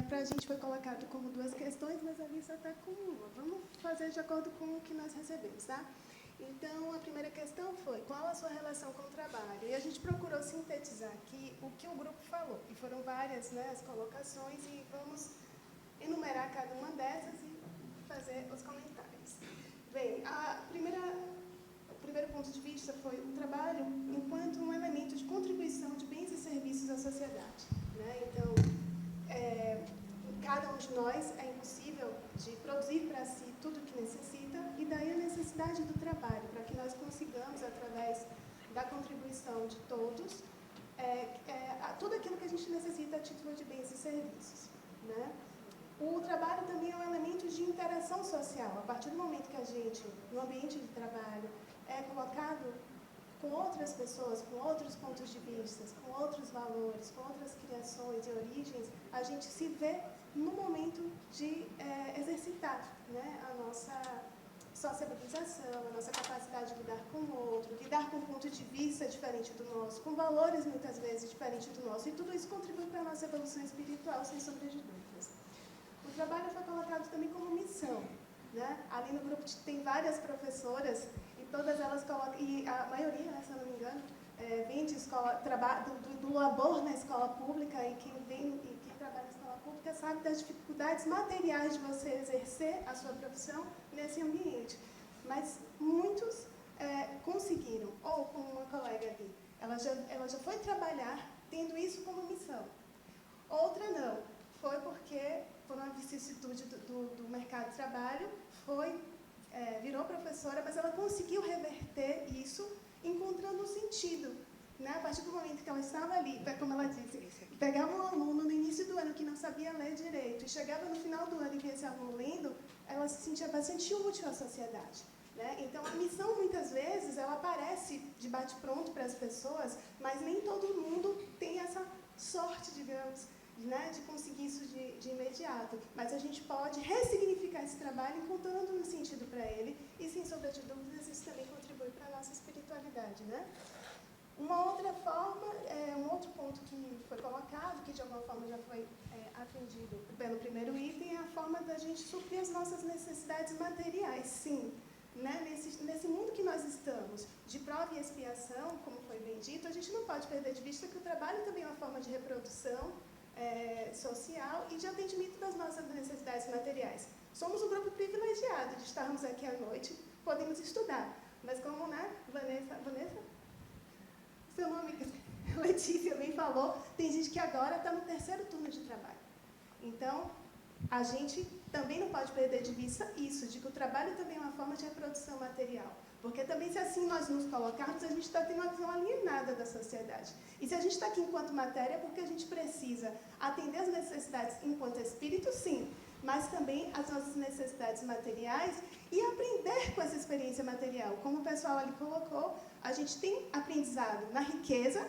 para a gente foi colocado como 2 questões, mas a lista está com uma. Vamos fazer de acordo com o que nós recebemos, tá? Então, a primeira questão foi, qual a sua relação com o trabalho? E a gente procurou sintetizar aqui o que o grupo falou. E foram várias, né, as colocações, e vamos enumerar cada uma dessas e fazer os comentários. Bem, o primeiro ponto de vista foi o trabalho enquanto um elemento de contribuição de bens e serviços à sociedade, né? Então, cada um de nós é impossível de produzir para si tudo o que necessita, e daí a necessidade do trabalho, para que nós consigamos, através da contribuição de todos, tudo aquilo que a gente necessita a título de bens e serviços, né? O trabalho também é um elemento de interação social. A partir do momento que a gente, no ambiente de trabalho, é colocado com outras pessoas, com outros pontos de vista, com outros valores, com outras criações e origens, a gente se vê no momento de exercitar, né, a nossa sociabilização, a nossa capacidade de lidar com o outro, lidar com um ponto de vista diferente do nosso, com valores muitas vezes diferentes do nosso, e tudo isso contribui para a nossa evolução espiritual, sem sombra de dúvidas. O trabalho foi colocado também como missão, né? Ali no grupo tem várias professoras, e todas elas colocam, e a maioria, né, se eu não me engano, vem de escola, do labor na escola pública, e quem trabalha na escola pública sabe das dificuldades materiais de você exercer a sua profissão nesse ambiente. Mas muitos conseguiram, ou como uma colega ali, ela já foi trabalhar tendo isso como missão. Outra não, foi porque, por uma vicissitude do mercado de trabalho, virou professora, mas ela conseguiu reverter isso, encontrando um sentido, né? A partir do momento que ela estava ali, como ela disse, pegava um aluno no início do ano que não sabia ler direito, e chegava no final do ano e via esse aluno lendo, ela se sentia bastante útil à sociedade, né? Então, a missão, muitas vezes, ela aparece de bate-pronto para as pessoas, mas nem todo mundo tem essa sorte, digamos, né, de conseguir isso de imediato. Mas a gente pode ressignificar esse trabalho encontrando um sentido para ele, e, sem sombra de dúvidas, isso também contribui para a nossa espiritualidade, né? Uma outra forma, um outro ponto que foi colocado, que de alguma forma já foi atendido pelo primeiro item, é a forma da gente suprir as nossas necessidades materiais, sim. Né? Nesse mundo que nós estamos, de prova e expiação, como foi bem dito, a gente não pode perder de vista que o trabalho também é uma forma de reprodução social e de atendimento das nossas necessidades materiais. Somos um grupo privilegiado de estarmos aqui à noite, podemos estudar, mas como, né, Vanessa? Seu nome, Letícia, bem falou, tem gente que agora está no 3º turno de trabalho. Então, a gente também não pode perder de vista isso, de que o trabalho também é uma forma de reprodução material. Porque também, se assim nós nos colocarmos, a gente está tendo uma visão alienada da sociedade. E se a gente está aqui enquanto matéria, é porque a gente precisa atender as necessidades enquanto espírito, sim, mas também as nossas necessidades materiais e aprender com essa experiência material. Como o pessoal ali colocou, a gente tem aprendizado na riqueza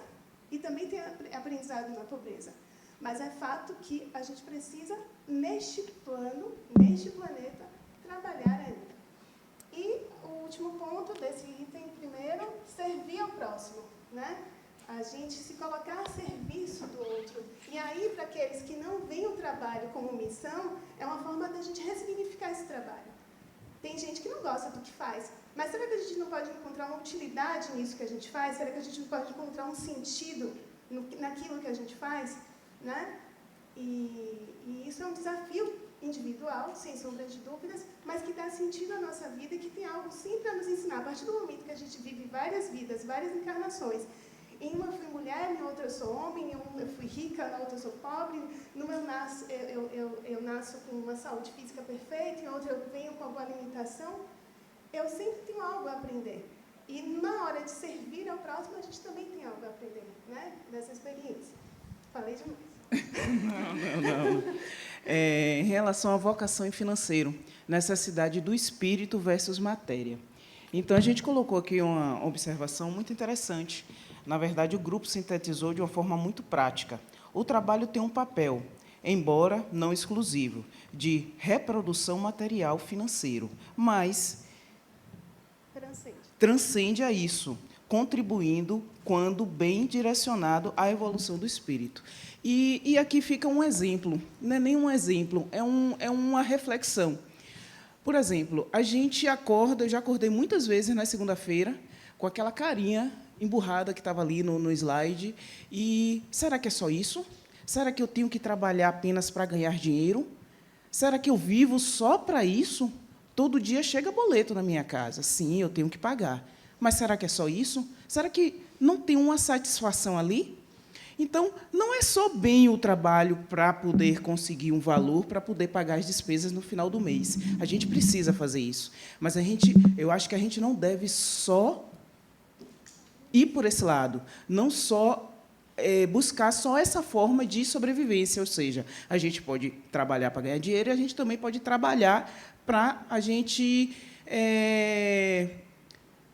e também tem aprendizado na pobreza. Mas é fato que a gente precisa, neste plano, neste planeta, trabalhar ainda. E o último ponto desse item, primeiro, servir ao próximo, né? A gente se colocar a serviço do outro. E aí, para aqueles que não veem o trabalho como missão, é uma forma da gente ressignificar esse trabalho. Tem gente que não gosta do que faz, mas será que a gente não pode encontrar uma utilidade nisso que a gente faz? Será que a gente não pode encontrar um sentido naquilo que a gente faz? Né? E isso é um desafio individual, sem sombra de dúvidas, mas que dá sentido à nossa vida e que tem algo sempre a nos ensinar. A partir do momento que a gente vive várias vidas, várias encarnações, em uma eu fui mulher, em outra eu sou homem, em uma eu fui rica, na outra eu sou pobre, numa eu nasço com uma saúde física perfeita, em outra eu venho com alguma alimentação, eu sempre tenho algo a aprender. E na hora de servir ao próximo, a gente também tem algo a aprender, né, dessa experiência. Falei demais. Não. Em relação à vocação e financeiro, necessidade do espírito versus matéria. Então, a gente colocou aqui uma observação muito interessante. Na verdade, o grupo sintetizou de uma forma muito prática. O trabalho tem um papel, embora não exclusivo, de reprodução material financeiro, mas transcende a isso, contribuindo quando bem direcionado à evolução do espírito. E aqui fica um exemplo, não é nem um exemplo, é uma reflexão. Por exemplo, a gente acorda, eu já acordei muitas vezes na segunda-feira com aquela carinha emburrada que estava ali no slide, e será que é só isso? Será que eu tenho que trabalhar apenas para ganhar dinheiro? Será que eu vivo só para isso? Todo dia chega boleto na minha casa. Sim, eu tenho que pagar. Mas será que é só isso? Será que não tem uma satisfação ali? Então, não é só bem o trabalho para poder conseguir um valor, para poder pagar as despesas no final do mês. A gente precisa fazer isso. Mas eu acho que a gente não deve só ir por esse lado, não só buscar só essa forma de sobrevivência, ou seja, a gente pode trabalhar para ganhar dinheiro e a gente também pode trabalhar para a gente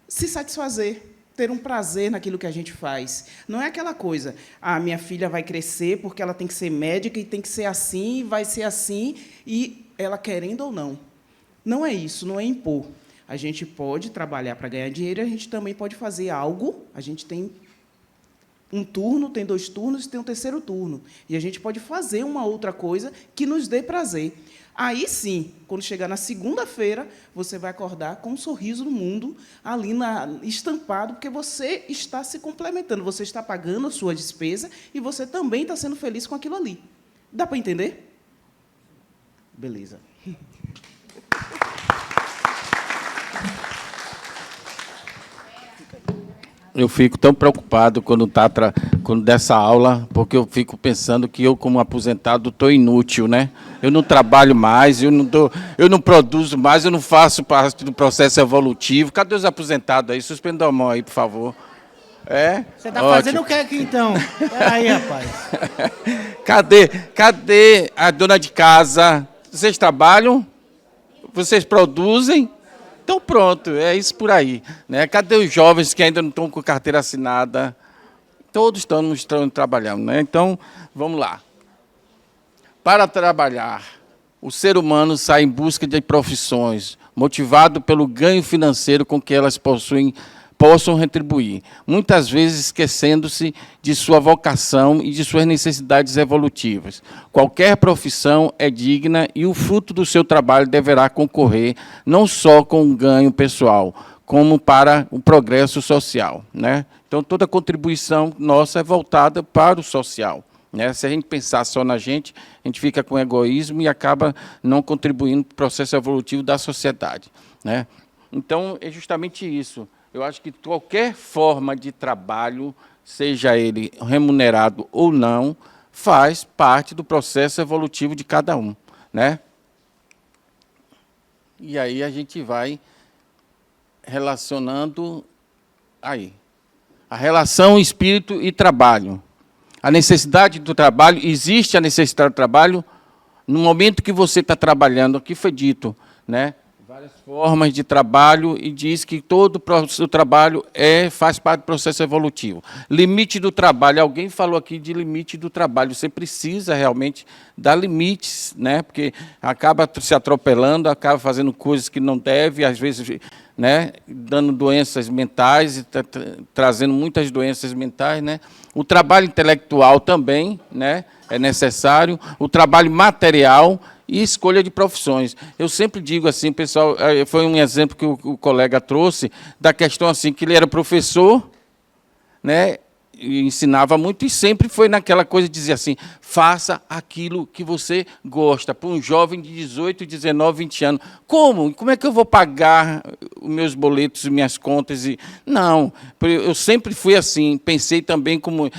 se satisfazer, ter um prazer naquilo que a gente faz. Não é aquela coisa, minha filha vai crescer porque ela tem que ser médica e tem que ser assim, vai ser assim, e ela querendo ou não. Não é isso, não é impor. A gente pode trabalhar para ganhar dinheiro, a gente também pode fazer algo, a gente tem um turno, tem 2 turnos, tem um 3º turno, e a gente pode fazer uma outra coisa que nos dê prazer. Aí, sim, quando chegar na segunda-feira, você vai acordar com um sorriso no mundo, ali estampado, porque você está se complementando, você está pagando a sua despesa e você também está sendo feliz com aquilo ali. Dá para entender? Beleza. Eu fico tão preocupado quando dessa aula, porque eu fico pensando que eu, como aposentado, estou inútil, né? Eu não trabalho mais, eu não produzo mais, eu não faço parte do processo evolutivo. Cadê os aposentados aí? Suspenda a mão aí, por favor. Você está fazendo o que aqui, então? Peraí, rapaz. Cadê a dona de casa? Vocês trabalham? Vocês produzem? Então, pronto, é isso por aí, né? Cadê os jovens que ainda não estão com carteira assinada? Todos estão trabalhando, né? Então, vamos lá. Para trabalhar, o ser humano sai em busca de profissões, motivado pelo ganho financeiro com que elas possam retribuir, muitas vezes esquecendo-se de sua vocação e de suas necessidades evolutivas. Qualquer profissão é digna e o fruto do seu trabalho deverá concorrer não só com um ganho pessoal, como para o progresso social, né? Então, toda contribuição nossa é voltada para o social, né? Se a gente pensar só na gente, a gente fica com egoísmo e acaba não contribuindo para o processo evolutivo da sociedade, né? Então, é justamente isso. Eu acho que qualquer forma de trabalho, seja ele remunerado ou não, faz parte do processo evolutivo de cada um, né? E aí a gente vai relacionando aí. A relação espírito e trabalho. A necessidade do trabalho, existe a necessidade do trabalho no momento que você está trabalhando, aqui foi dito, né? Várias formas de trabalho e diz que todo o trabalho faz parte do processo evolutivo. Limite do trabalho, alguém falou aqui de limite do trabalho, você precisa realmente dar limites, né? Porque acaba se atropelando, acaba fazendo coisas que não deve, às vezes, né, dando doenças mentais, trazendo muitas doenças mentais, né? O trabalho intelectual também, né, é necessário, o trabalho material e escolha de profissões. Eu sempre digo assim, pessoal, foi um exemplo que o colega trouxe, da questão assim, que ele era professor, né, e ensinava muito, e sempre foi naquela coisa de dizer assim, faça aquilo que você gosta, para um jovem de 18, 19, 20 anos. Como é que eu vou pagar os meus boletos e minhas contas? Não, eu sempre fui assim, pensei também como,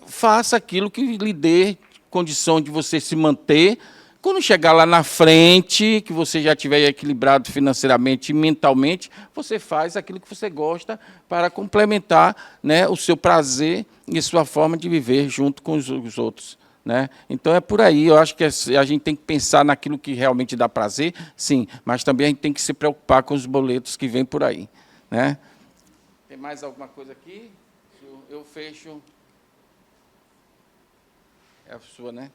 faça aquilo que lhe dê condição de você se manter. Quando chegar lá na frente, que você já estiver equilibrado financeiramente e mentalmente, você faz aquilo que você gosta para complementar, né, o seu prazer e sua forma de viver junto com os outros, né? Então, é por aí. Eu acho que a gente tem que pensar naquilo que realmente dá prazer, sim, mas também a gente tem que se preocupar com os boletos que vêm por aí, né? Tem mais alguma coisa aqui? Eu fecho. É a sua, né?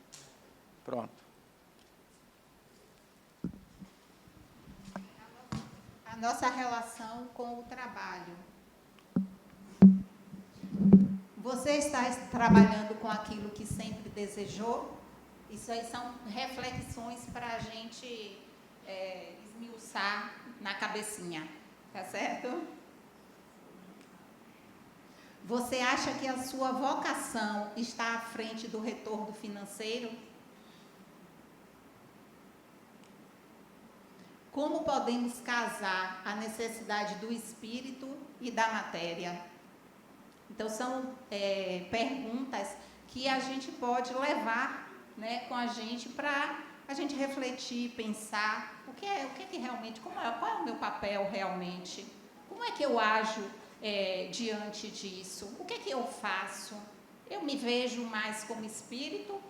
Pronto. Nossa relação com o trabalho. Você está trabalhando com aquilo que sempre desejou? Isso aí são reflexões para a gente esmiuçar na cabecinha, tá certo? Você acha que a sua vocação está à frente do retorno financeiro? Como podemos casar a necessidade do espírito e da matéria? Então, são perguntas que a gente pode levar, né, com a gente para a gente refletir, pensar o que é que realmente, qual é o meu papel realmente? Como é que eu ajo diante disso? O que é que eu faço? Eu me vejo mais como espírito,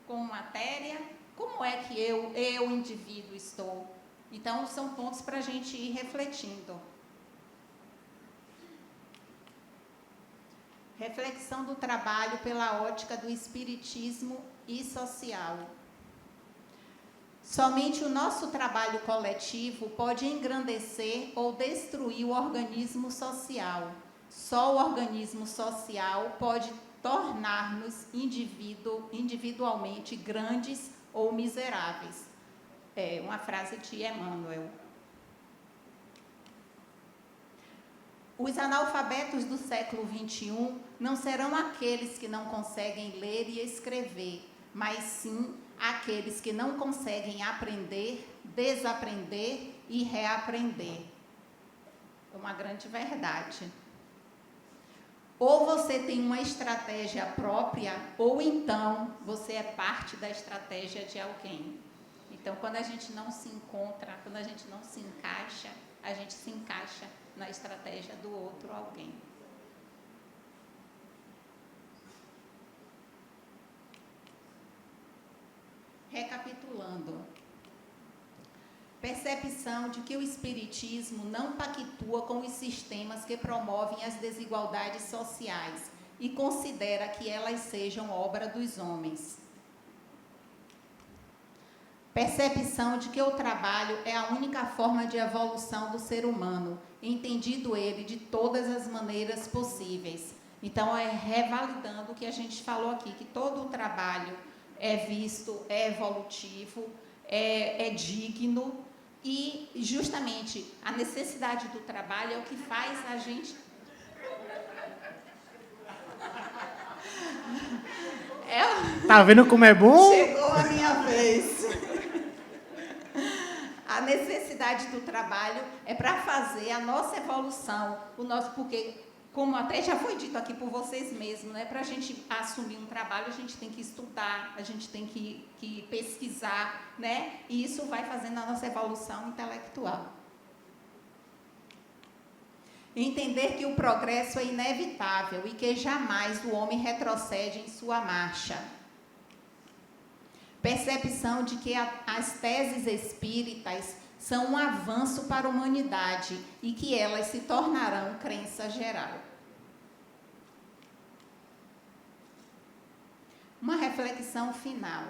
como matéria? Como é que eu indivíduo, estou? Então, são pontos para a gente ir refletindo. Reflexão do trabalho pela ótica do espiritismo e social. Somente o nosso trabalho coletivo pode engrandecer ou destruir o organismo social. Só o organismo social pode tornar-nos individualmente grandes ou miseráveis. É uma frase de Emmanuel. Os analfabetos do século XXI não serão aqueles que não conseguem ler e escrever, mas sim aqueles que não conseguem aprender, desaprender e reaprender. É uma grande verdade. Ou você tem uma estratégia própria, ou então você é parte da estratégia de alguém. Então, quando a gente não se encontra, quando a gente não se encaixa, a gente se encaixa na estratégia do outro alguém. Recapitulando. Percepção de que o espiritismo não pactua com os sistemas que promovem as desigualdades sociais e considera que elas sejam obra dos homens. Percepção de que o trabalho é a única forma de evolução do ser humano, entendido ele de todas as maneiras possíveis. Então, revalidando o que a gente falou aqui, que todo o trabalho é visto, é evolutivo, é digno, e justamente a necessidade do trabalho é o que faz a gente... Tá vendo como é bom? Chegou a minha vez. A necessidade do trabalho é para fazer a nossa evolução, porque, como até já foi dito aqui por vocês mesmos, né, para a gente assumir um trabalho, a gente tem que estudar, a gente tem que pesquisar, né, e isso vai fazendo a nossa evolução intelectual. Entender que o progresso é inevitável e que jamais o homem retrocede em sua marcha. Percepção de que as teses espíritas são um avanço para a humanidade e que elas se tornarão crença geral. Uma reflexão final.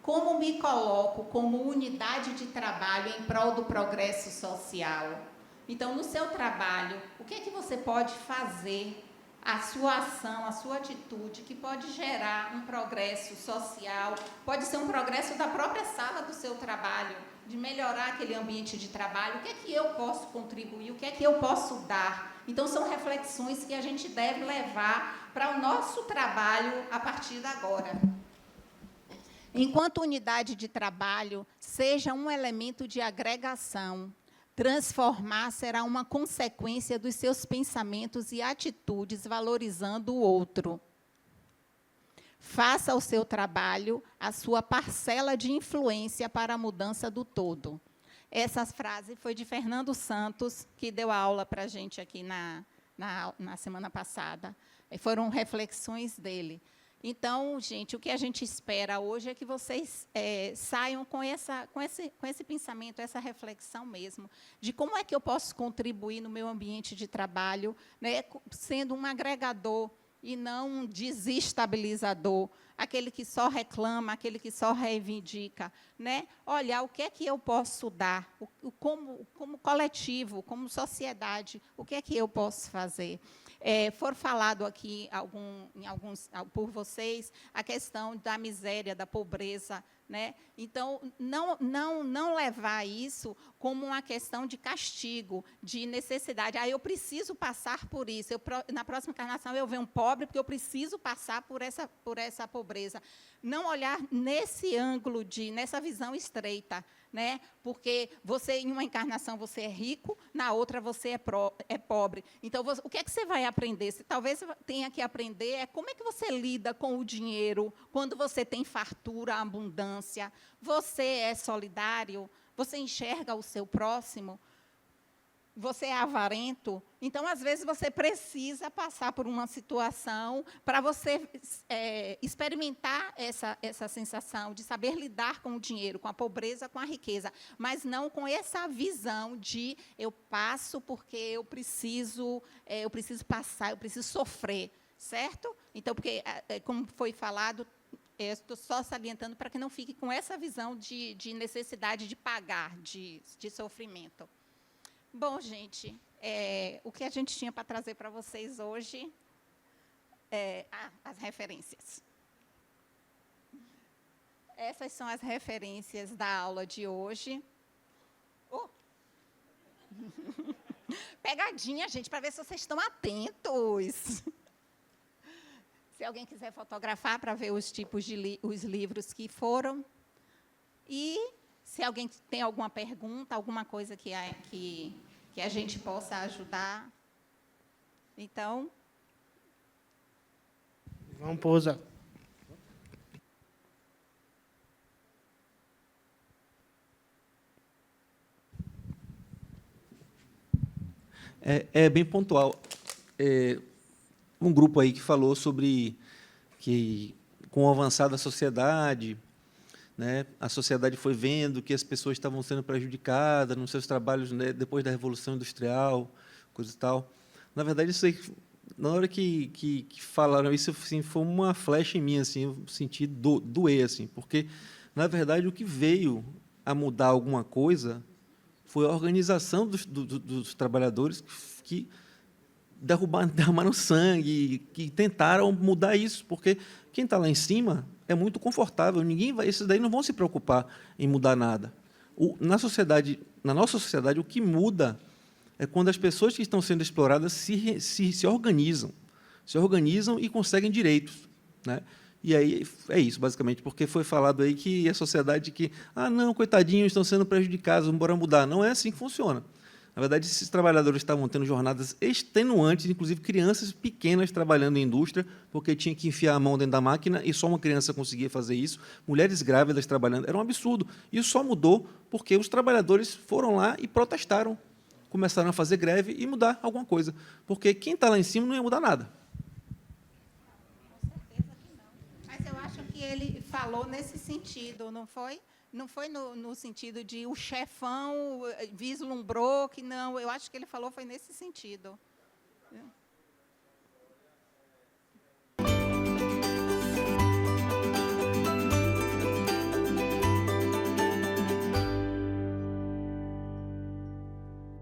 Como me coloco como unidade de trabalho em prol do progresso social? Então, no seu trabalho, o que é que você pode fazer, a sua ação, a sua atitude, que pode gerar um progresso social, pode ser um progresso da própria sala do seu trabalho, de melhorar aquele ambiente de trabalho, o que é que eu posso contribuir, o que é que eu posso dar? Então, são reflexões que a gente deve levar para o nosso trabalho a partir de agora. Enquanto unidade de trabalho, seja um elemento de agregação. Transformar será uma consequência dos seus pensamentos e atitudes, valorizando o outro. Faça o seu trabalho a sua parcela de influência para a mudança do todo. Essa frase foi de Fernando Santos, que deu aula para a gente aqui na semana passada. Foram reflexões dele. Então, gente, o que a gente espera hoje é que vocês saiam com esse pensamento, essa reflexão mesmo, de como é que eu posso contribuir no meu ambiente de trabalho, né, sendo um agregador e não um desestabilizador, aquele que só reclama, aquele que só reivindica, né? Olhar o que é que eu posso dar, como coletivo, como sociedade, o que é que eu posso fazer. For falado aqui por vocês a questão da miséria, da pobreza, né? Então, não levar isso como uma questão de castigo, de necessidade. Eu preciso passar por isso. Na próxima encarnação, eu venho pobre porque eu preciso passar por essa pobreza. Não olhar nesse ângulo, nessa visão estreita, né? Porque em uma encarnação, você é rico, na outra, você é pobre. Então, o que é que você vai aprender? Talvez tenha que aprender como é que você lida com o dinheiro quando você tem fartura, abundância. Você é solidário? Você enxerga o seu próximo? Você é avarento? Então, às vezes, você precisa passar por uma situação para você experimentar essa sensação de saber lidar com o dinheiro, com a pobreza, com a riqueza, mas não com essa visão de eu passo porque eu preciso passar, eu preciso sofrer, certo? Então, porque, como foi falado, estou só salientando para que não fique com essa visão de necessidade de pagar, de sofrimento. Bom, gente, o que a gente tinha para trazer para vocês hoje as referências. Essas são as referências da aula de hoje. Pegadinha, gente, para ver se vocês estão atentos. Se alguém quiser fotografar para ver os tipos os livros que foram. E se alguém tem alguma pergunta, alguma coisa que a gente possa ajudar. Então. Vamos pousar. É bem pontual. Um grupo aí que falou sobre que, com o avançar da sociedade, né, a sociedade foi vendo que as pessoas estavam sendo prejudicadas nos seus trabalhos, né, depois da Revolução Industrial, coisa e tal. Na verdade, isso aí, na hora que falaram isso, assim, foi uma flecha em mim, assim, eu senti doer, assim, porque, na verdade, o que veio a mudar alguma coisa foi a organização dos trabalhadores que derramaram sangue, que tentaram mudar isso, porque quem está lá em cima é muito confortável, esses daí não vão se preocupar em mudar nada. Na nossa sociedade, o que muda é quando as pessoas que estão sendo exploradas se organizam e conseguem direitos, né? E aí é isso, basicamente, porque foi falado aí que a sociedade não, coitadinhos, estão sendo prejudicados, vamos embora mudar. Não é assim que funciona. Na verdade, esses trabalhadores estavam tendo jornadas extenuantes, inclusive crianças pequenas trabalhando em indústria, porque tinha que enfiar a mão dentro da máquina e só uma criança conseguia fazer isso. Mulheres grávidas trabalhando. Era um absurdo. Isso só mudou porque os trabalhadores foram lá e protestaram. Começaram a fazer greve e mudar alguma coisa. Porque quem está lá em cima não ia mudar nada. Com certeza que não. Mas eu acho que ele falou nesse sentido, não foi? Não foi no sentido de o chefão vislumbrou que não. Eu acho que ele falou foi nesse sentido.